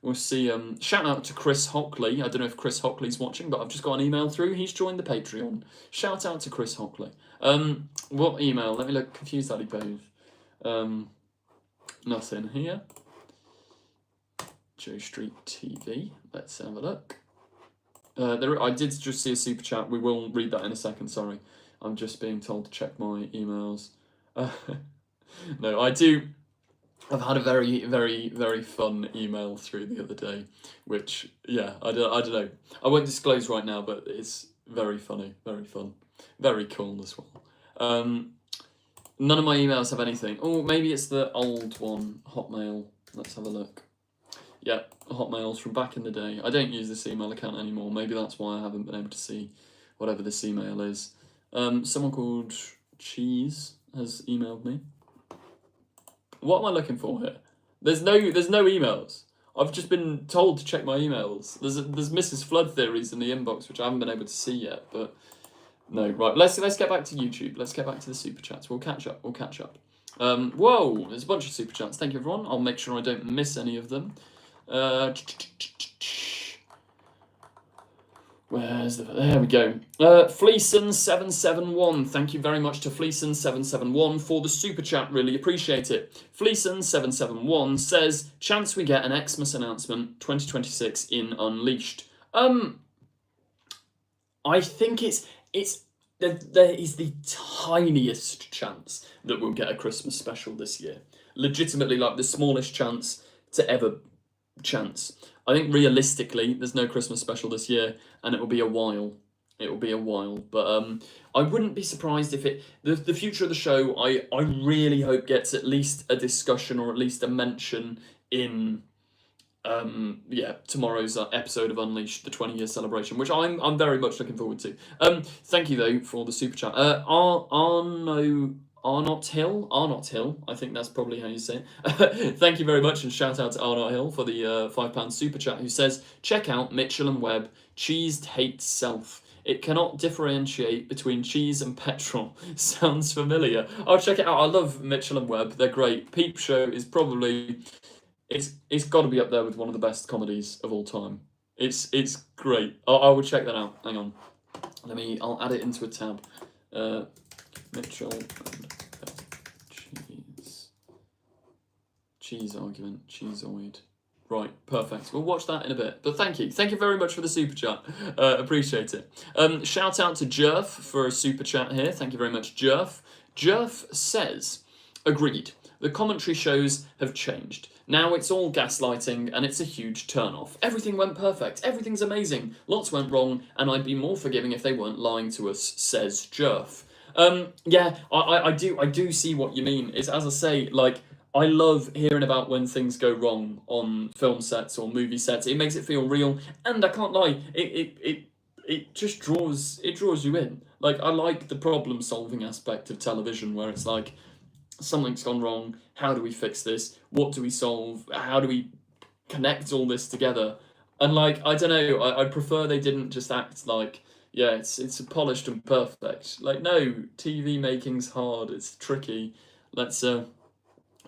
we'll see. Shout out to Chris Hockley. I don't know if Chris Hockley's watching, but I've just got an email through. He's joined the Patreon. Shout out to Chris Hockley. What email? Let me look. Confused Adipose. Nothing here. Joe Street TV. Let's have a look. I did just see a super chat. We will read that in a second. Sorry, I'm just being told to check my emails. No, I do. I've had a very, very, very fun email through the other day, which, yeah, I don't know. I won't disclose right now, but it's very funny, very fun, very cool as well. None of my emails have anything. Oh, maybe it's the old one, Hotmail. Let's have a look. Yeah, Hotmail's from back in the day. I don't use this email account anymore. Maybe that's why I haven't been able to see whatever this email is. Someone called Cheese has emailed me. What am I looking for here? There's no emails. I've just been told to check my emails. There's Mrs. Flood theories in the inbox, which I haven't been able to see yet, but no. Right, let's get back to YouTube. Let's get back to the super chats. We'll catch up. Whoa, there's a bunch of super chats. Thank you, everyone. I'll make sure I don't miss any of them. There we go. Fleeson771. Thank you very much to Fleeson771 for the super chat. Really appreciate it. Fleeson771 says, chance we get an Xmas announcement 2026 in Unleashed. I think there is the tiniest chance that we'll get a Christmas special this year. Legitimately, like the smallest chance to ever chance. I think realistically, there's no Christmas special this year, and it will be a while. But I wouldn't be surprised if the future of the show, I really hope gets at least a discussion or at least a mention in tomorrow's episode of Unleashed, the 20-year celebration, which I'm very much looking forward to. Thank you though for the super chat. Arnott Hill, I think that's probably how you say it. Thank you very much, and shout out to Arnott Hill for the £5 super chat, who says, check out Mitchell and Webb, cheese hates self. It cannot differentiate between cheese and petrol. Sounds familiar. I'll check it out. I love Mitchell and Webb. They're great. Peep Show is probably, it's got to be up there with one of the best comedies of all time. It's great. I will check that out. Hang on. I'll add it into a tab. Mitchell and cheese argument, cheeseoid. Right, perfect. We'll watch that in a bit. But thank you very much for the super chat. Appreciate it. Shout out to Jerf for a super chat here. Thank you very much, Jerf. Jerf says, agreed. The commentary shows have changed. Now it's all gaslighting, and it's a huge turn-off. Everything went perfect. Everything's amazing. Lots went wrong, and I'd be more forgiving if they weren't lying to us, says Jerf. I do see what you mean. It's, as I say, like, I love hearing about when things go wrong on film sets or movie sets. It makes it feel real, and I can't lie, it just draws you in. Like, I like the problem-solving aspect of television, where it's like, something's gone wrong, how do we fix this? What do we solve? How do we connect all this together? And, like, I don't know, I prefer they didn't just act like, yeah, it's polished and perfect. Like, no, TV making's hard, it's tricky. Let's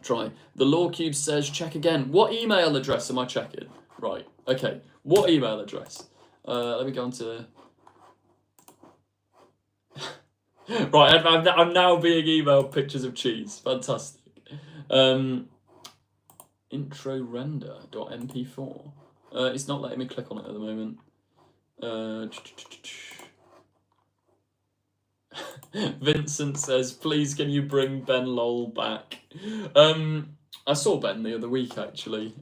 try. The Law Cube says, check again. What email address am I checking? Right, okay. What email address? Let me go on to... Right, I'm now being emailed pictures of cheese. Fantastic. Introrender.mp4. It's not letting me click on it at the moment. Vincent says, please can you bring Ben Lowell back? I saw Ben the other week, actually.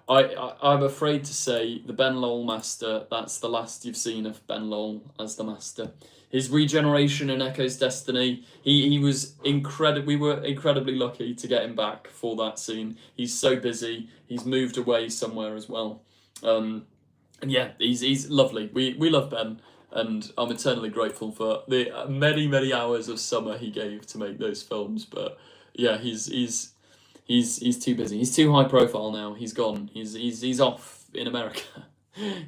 I'm afraid to say the Ben Lowell Master, that's the last you've seen of Ben Lowell as the Master. His regeneration in Echo's Destiny, he was incredible. We were incredibly lucky to get him back for that scene. He's so busy. He's moved away somewhere as well. And yeah, he's lovely. We love Ben, and I'm eternally grateful for the many hours of summer he gave to make those films. But yeah, he's too busy. He's too high profile now. He's gone. He's off in America.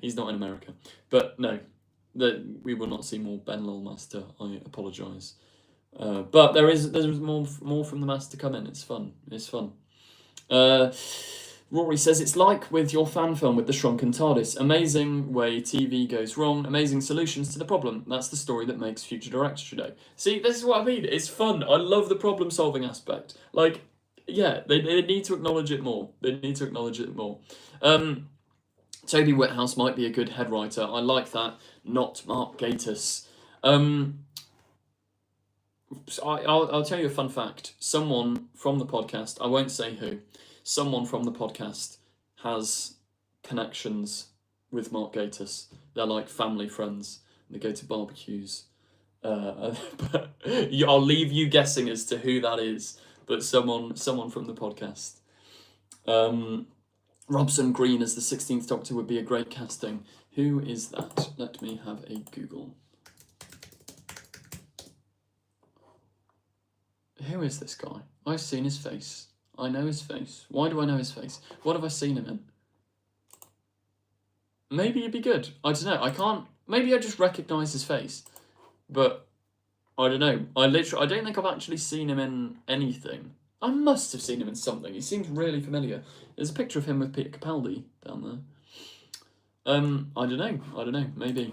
He's not in America. But no, we will not see more Ben Lowell Master. I apologise. But there's more from the Master coming. It's fun. It's fun. Rory says, it's like with your fan film with the shrunken TARDIS. Amazing way TV goes wrong, amazing solutions to the problem. That's the story that makes future directors today. See, this is what I mean. It's fun. I love the problem solving aspect. Like, yeah, they need to acknowledge it more. They need to acknowledge it more. Toby Whithouse might be a good head writer. I like that. Not Mark Gatiss. I'll tell you a fun fact. Someone from the podcast, I won't say who, someone from the podcast has connections with Mark Gatiss. They're like family friends. They go to barbecues. But I'll leave you guessing as to who that is. But someone from the podcast. Robson Green as the 16th Doctor would be a great casting. Who is that? Let me have a Google. Who is this guy? I've seen his face. I know his face. Why do I know his face? What have I seen him in? Maybe he'd be good. I don't know. I can't... Maybe I just recognise his face. But I don't know. I don't think I've actually seen him in anything. I must have seen him in something. He seems really familiar. There's a picture of him with Peter Capaldi down there. I don't know. Maybe.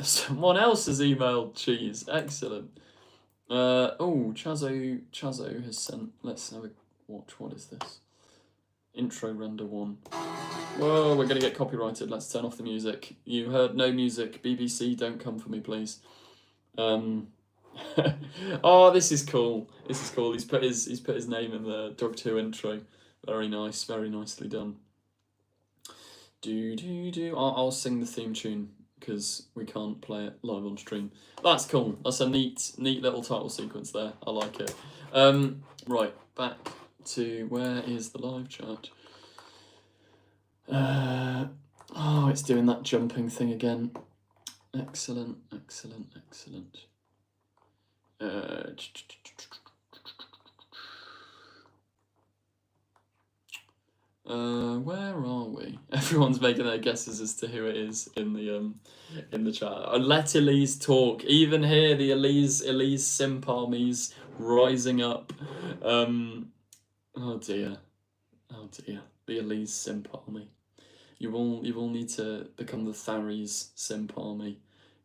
Someone else has emailed cheese. Excellent. Chazo has sent. Let's have a watch. What is this? Intro render 1. Whoa, we're gonna get copyrighted. Let's turn off the music. You heard no music. BBC, don't come for me, please. Oh, this is cool. He's put his name in the Doctor Who intro. Very nice. Very nicely done. I'll sing the theme tune, because we can't play it live on stream. That's cool. That's a neat little title sequence there. I like it. Right, back to where is the live chat? Oh, it's doing that jumping thing again. Excellent. Where are we? Everyone's making their guesses as to who it is in the chat. Let Elise talk. Even here, the Elise simp armies rising up. Oh dear, the Elise simp army. You all need to become the Tharies simp army.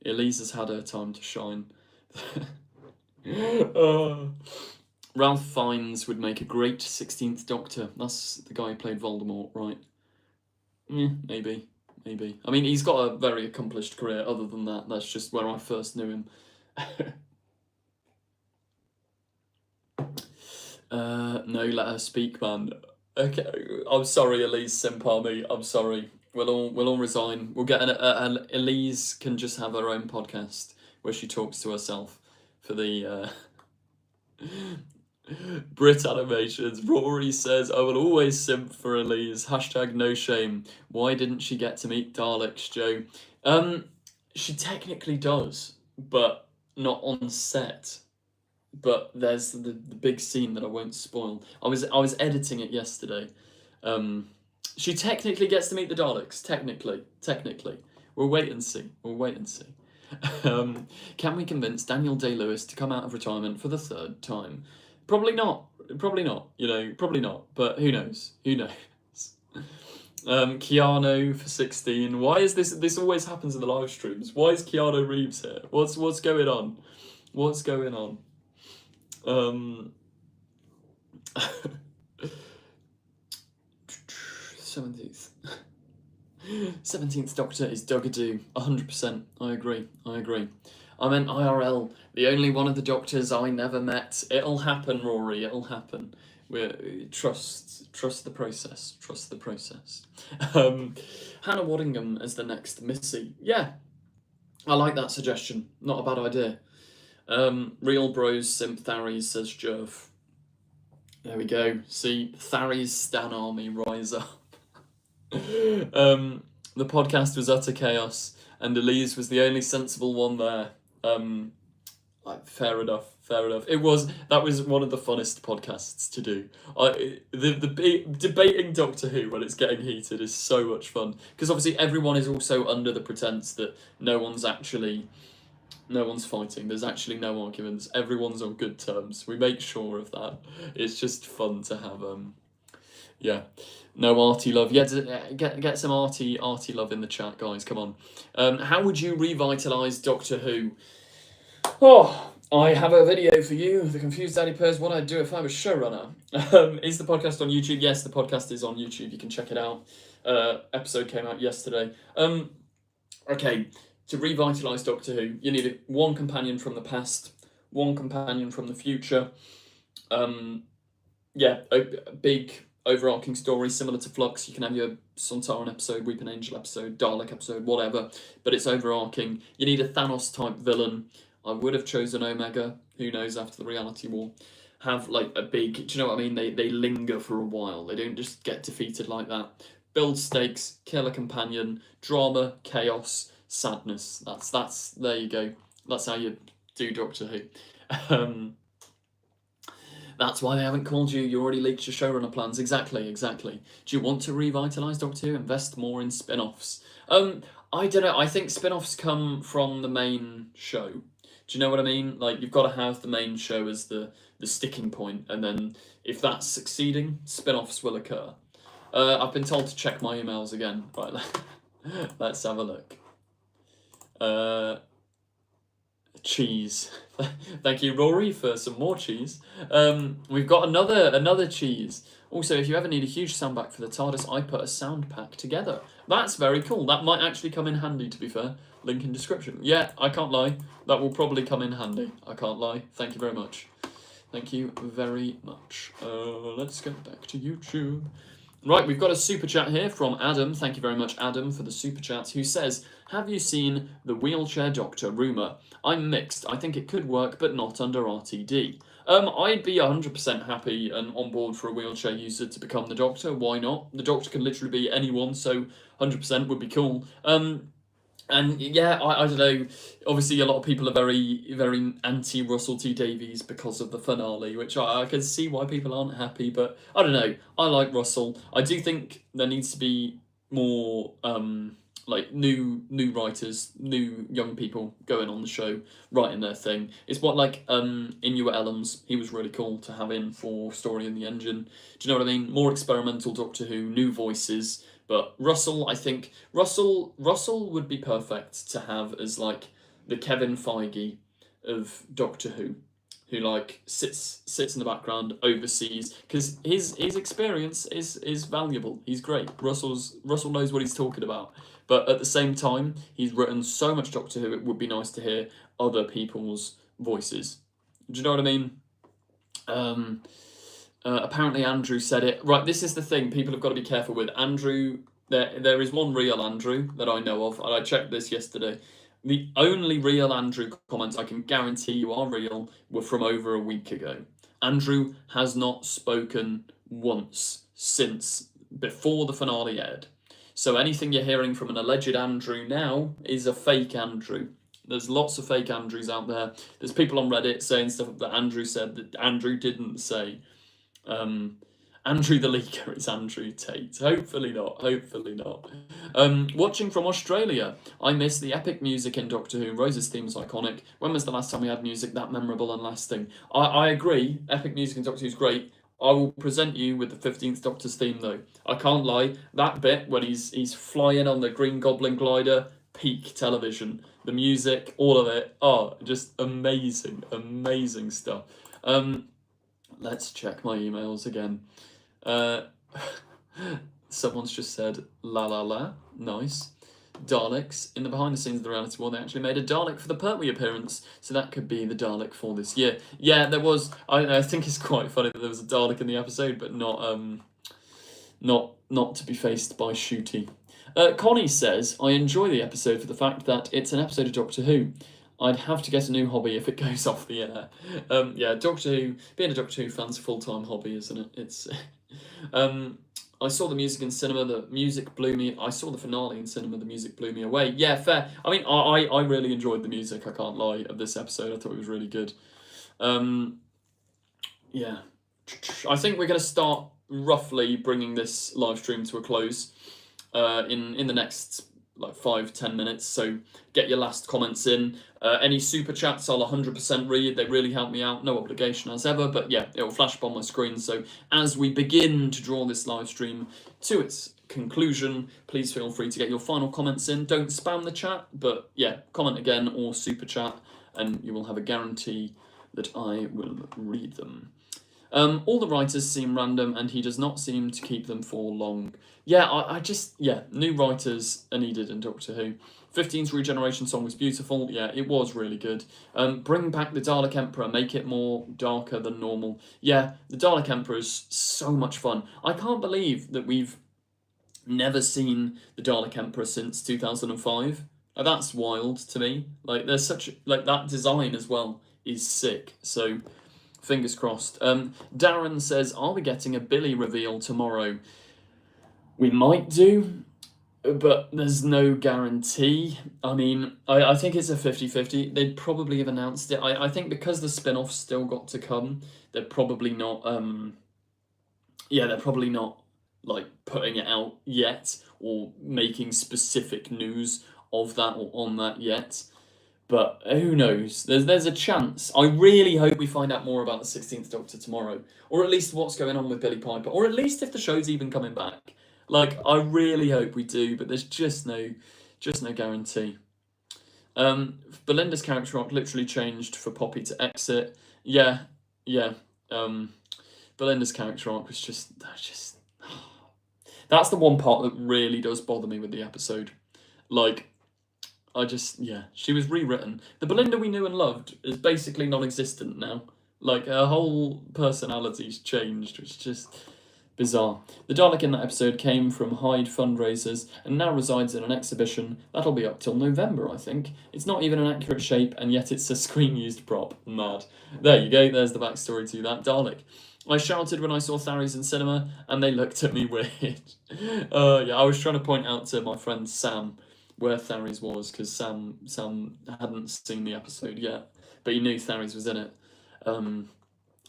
Elise has had her time to shine. Ralph Fiennes would make a great 16th Doctor. That's the guy who played Voldemort, right? Yeah, maybe. I mean, he's got a very accomplished career. Other than that, that's just where I first knew him. No, let her speak, man. Okay, I'm sorry, Elise Simparmy. I'm sorry. We'll all resign. We'll get Elise can just have her own podcast where she talks to herself for the Brit animations. Rory says, I will always simp for Elise. # no shame. Why didn't she get to meet Daleks, Joe? She technically does, but not on set. But there's the big scene that I won't spoil. I was editing it yesterday. She technically gets to meet the Daleks. Technically. We'll wait and see. Can we convince Daniel Day-Lewis to come out of retirement for the 3rd time? Probably not. Probably not. But who knows? Keanu for 16. Why is this? This always happens in the live streams. Why is Keanu Reeves here? What's going on? 17th. 17th Doctor is Dugadoo. 100%. I agree. I meant IRL. The only one of the Doctors I never met. It'll happen, Rory. It'll happen. Trust the process. Trust the process. Hannah Waddingham as the next Missy. Yeah, I like that suggestion. Not a bad idea. Real Bros Simp Tharies, says Jerv. There we go. See, Tharies Stan Army rise up. The podcast was utter chaos, and Elise was the only sensible one there. Fair enough. That was one of the funnest podcasts to do. The debating Doctor Who when it's getting heated is so much fun, because obviously everyone is also under the pretense that no one's fighting. There's actually no arguments. Everyone's on good terms. We make sure of that. It's just fun to have. No arty love. Yeah, get some arty love in the chat, guys. Come on. How would you revitalise Doctor Who? Oh, I have a video for you. The Confused Adipose. What I'd do if I was showrunner. Is the podcast on YouTube? Yes, the podcast is on YouTube. You can check it out. Episode came out yesterday. Okay. To revitalise Doctor Who, you need one companion from the past, one companion from the future. A big overarching story similar to Flux. You can have your Sontaran episode, Weeping Angel episode, Dalek episode, whatever, but it's overarching. You need a Thanos type villain. I would have chosen Omega. Who knows, after the reality war. Have like a big, do you know what I mean? They linger for a while. They don't just get defeated like that. Build stakes, kill a companion, drama, chaos, sadness. That's there you go. That's how you do Doctor Who. That's why they haven't called you. You already leaked your showrunner plans. Exactly. Do you want to revitalise Doctor Who? Invest more in spin-offs. I don't know. I think spin-offs come from the main show. Do you know what I mean? Like, you've got to have the main show as the sticking point, and then if that's succeeding, spin-offs will occur. I've been told to check my emails again. Right, let's have a look. Cheese. Thank you, Rory, for some more cheese. We've got another cheese. Also, if you ever need a huge soundback for the TARDIS, I put a sound pack together. That's very cool. That might actually come in handy, to be fair. Link in description. Yeah, I can't lie. That will probably come in handy. I can't lie. Thank you very much. Thank you very much. Let's get back to YouTube. Right, we've got a super chat here from Adam. Thank you very much, Adam, for the super chat, who says, have you seen the Wheelchair Doctor rumour? I'm mixed. I think it could work, but not under RTD. I'd be 100% happy and on board for a wheelchair user to become the Doctor. Why not? The Doctor can literally be anyone, so 100% would be cool. And yeah, I don't know. Obviously, a lot of people are very, very anti Russell T Davies because of the finale, which I can see why people aren't happy. But I don't know. I like Russell. I do think there needs to be more like new writers, new young people going on the show, writing their thing. It's what like Inua Ellams. He was really cool to have in for Story in the Engine. Do you know what I mean? More experimental Doctor Who, new voices. But Russell, I think Russell would be perfect to have as like the Kevin Feige of Doctor Who like sits in the background, oversees, because his experience is valuable. He's great. Russell knows what he's talking about. But at the same time, he's written so much Doctor Who, it would be nice to hear other people's voices. Do you know what I mean? Apparently Andrew said it. Right, this is the thing people have got to be careful with. Andrew, there is one real Andrew that I know of, and I checked this yesterday. The only real Andrew comments I can guarantee you are real were from over a week ago. Andrew has not spoken once since before the finale aired. So anything you're hearing from an alleged Andrew now is a fake Andrew. There's lots of fake Andrews out there. There's people on Reddit saying stuff that Andrew said that Andrew didn't say. Andrew the leaker is Andrew Tate. Hopefully not. Watching from Australia. I miss the epic music in Doctor Who. Rose's theme is iconic. When was the last time we had music that memorable and lasting? I agree. Epic music in Doctor Who is great. I will present you with the 15th Doctor's theme though. I can't lie. That bit when he's flying on the Green Goblin glider, peak television. The music, all of it. Oh, just amazing stuff. Let's check my emails again. Someone's just said la la la. Nice. Daleks. In the behind the scenes of the reality war, they actually made a Dalek for the Pertwee appearance, so that could be the Dalek for this year. Yeah, there was. I think it's quite funny that there was a Dalek in the episode, but not to be faced by Shooty. Connie says, I enjoy the episode for the fact that it's an episode of Doctor Who. I'd have to get a new hobby if it goes off the air. Yeah, Doctor Who, being a Doctor Who fan's a full-time hobby, isn't it? It's. I saw the music in cinema, the music blew me. I saw the finale in cinema, the music blew me away. Yeah, fair. I mean, I really enjoyed the music, I can't lie, of this episode. I thought it was really good. Yeah. I think we're going to start roughly bringing this live stream to a close in the next like 5-10 minutes, so get your last comments in. Any super chats I'll 100% read, they really help me out, no obligation as ever, but yeah, it will flash up on my screen. So as we begin to draw this live stream to its conclusion, please feel free to get your final comments in. Don't spam the chat, but yeah, comment again or super chat and you will have a guarantee that I will read them. All the writers seem random and he does not seem to keep them for long. Yeah, I just, new writers are needed in Doctor Who. 15's Regeneration song was beautiful. Yeah, it was really good. Bring back the Dalek Emperor, make it more darker than normal. Yeah, the Dalek Emperor is so much fun. I can't believe that we've never seen the Dalek Emperor since 2005. That's wild to me. Like, there's such, like, that design as well is sick. So, fingers crossed. Darren says, are we getting a Billie reveal tomorrow? We might do, but there's no guarantee. I mean, I think it's a 50-50. They'd probably have announced it. I think because the spin-off's still got to come, they're probably not, they're probably not, like, putting it out yet, or making specific news of that or on that yet. But who knows? There's a chance. I really hope we find out more about the 16th Doctor tomorrow, or at least what's going on with Billie Piper, or at least if the show's even coming back. Like, I really hope we do, but there's just no guarantee. Belinda's character arc literally changed for Poppy to exit. Yeah. Belinda's character arc was just that's the one part that really does bother me with the episode. Like, she was rewritten. The Belinda we knew and loved is basically non-existent now. Like, her whole personality's changed, which is just bizarre. The Dalek in that episode came from Hyde fundraisers and now resides in an exhibition. That'll be up till November, I think. It's not even an accurate shape, and yet it's a screen-used prop. Mad. There you go, there's the backstory to that Dalek. I shouted when I saw Tharies in cinema, and they looked at me weird. I was trying to point out to my friend Sam where Tharies was, because Sam hadn't seen the episode yet, but he knew Tharies was in it,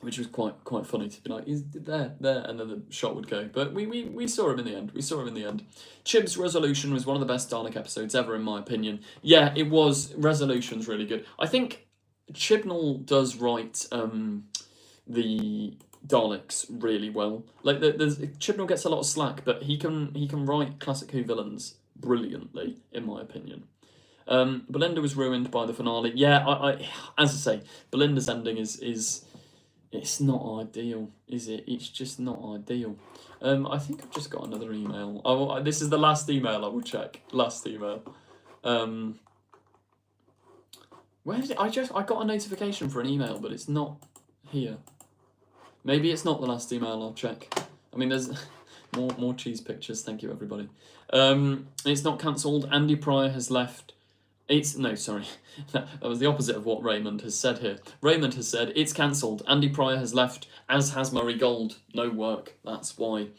which was quite funny to be like, he's there, and then the shot would go. But we saw him in the end. Chib's Resolution was one of the best Dalek episodes ever, in my opinion. Yeah, it was. Resolution's really good. I think Chibnall does write the Daleks really well. Like, Chibnall gets a lot of slack, but he can write classic Who villains brilliantly, in my opinion. Belinda was ruined by the finale. Yeah, I as I say, Belinda's ending is it's not ideal, is it? It's just not ideal. I think I've just got another email. This is the last email I will check. Last email. Where did I got a notification for an email, but it's not here. Maybe it's not the last email. I'll check. I mean, there's more cheese pictures. Thank you, everybody. It's not cancelled. Andy Pryor has left. That was the opposite of what Raymond has said here. Raymond has said, it's cancelled. Andy Pryor has left, as has Murray Gold. No work, that's why.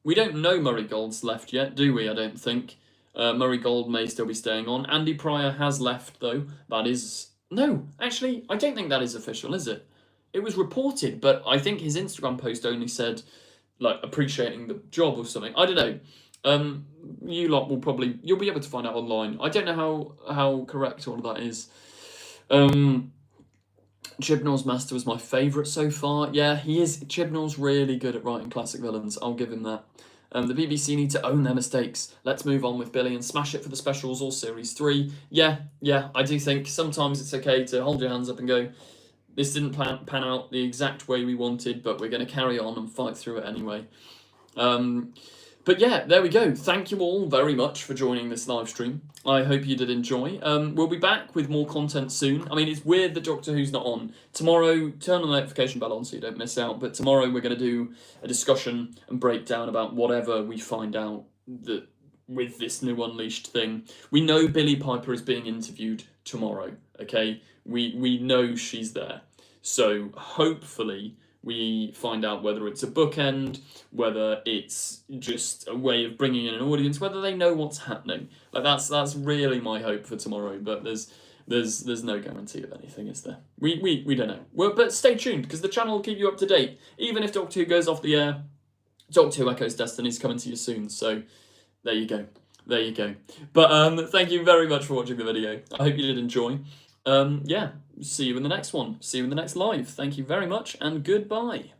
We don't know Murray Gold's left yet, do we? I don't think. Murray Gold may still be staying on. Andy Pryor has left, though. That is... No, actually, I don't think that is official, is it? It was reported, but I think his Instagram post only said, like, appreciating the job or something. I don't know. You lot will probably... You'll be able to find out online. I don't know how correct all of that is. Chibnall's Master was my favourite so far. Yeah, he is. Chibnall's really good at writing classic villains. I'll give him that. The BBC need to own their mistakes. Let's move on with Billie and smash it for the specials or Series 3. Yeah, I do think sometimes it's okay to hold your hands up and go, this didn't pan out the exact way we wanted, but we're going to carry on and fight through it anyway. But yeah, there we go. Thank you all very much for joining this live stream. I hope you did enjoy. We'll be back with more content soon. I mean, it's weird that Doctor Who's not on. Tomorrow, turn on the notification bell on so you don't miss out. But tomorrow we're going to do a discussion and breakdown about whatever we find out that with this new Unleashed thing. We know Billie Piper is being interviewed tomorrow, okay? We know she's there. So hopefully we find out whether it's a bookend, whether it's just a way of bringing in an audience, whether they know what's happening. Like that's really my hope for tomorrow. But there's no guarantee of anything, is there? We don't know. Well, but stay tuned because the channel will keep you up to date. Even if Doctor Who goes off the air, Doctor Who Echoes Destiny is coming to you soon. So there you go. There you go. But thank you very much for watching the video. I hope you did enjoy. Yeah, see you in the next one. See you in the next live. Thank you very much and goodbye.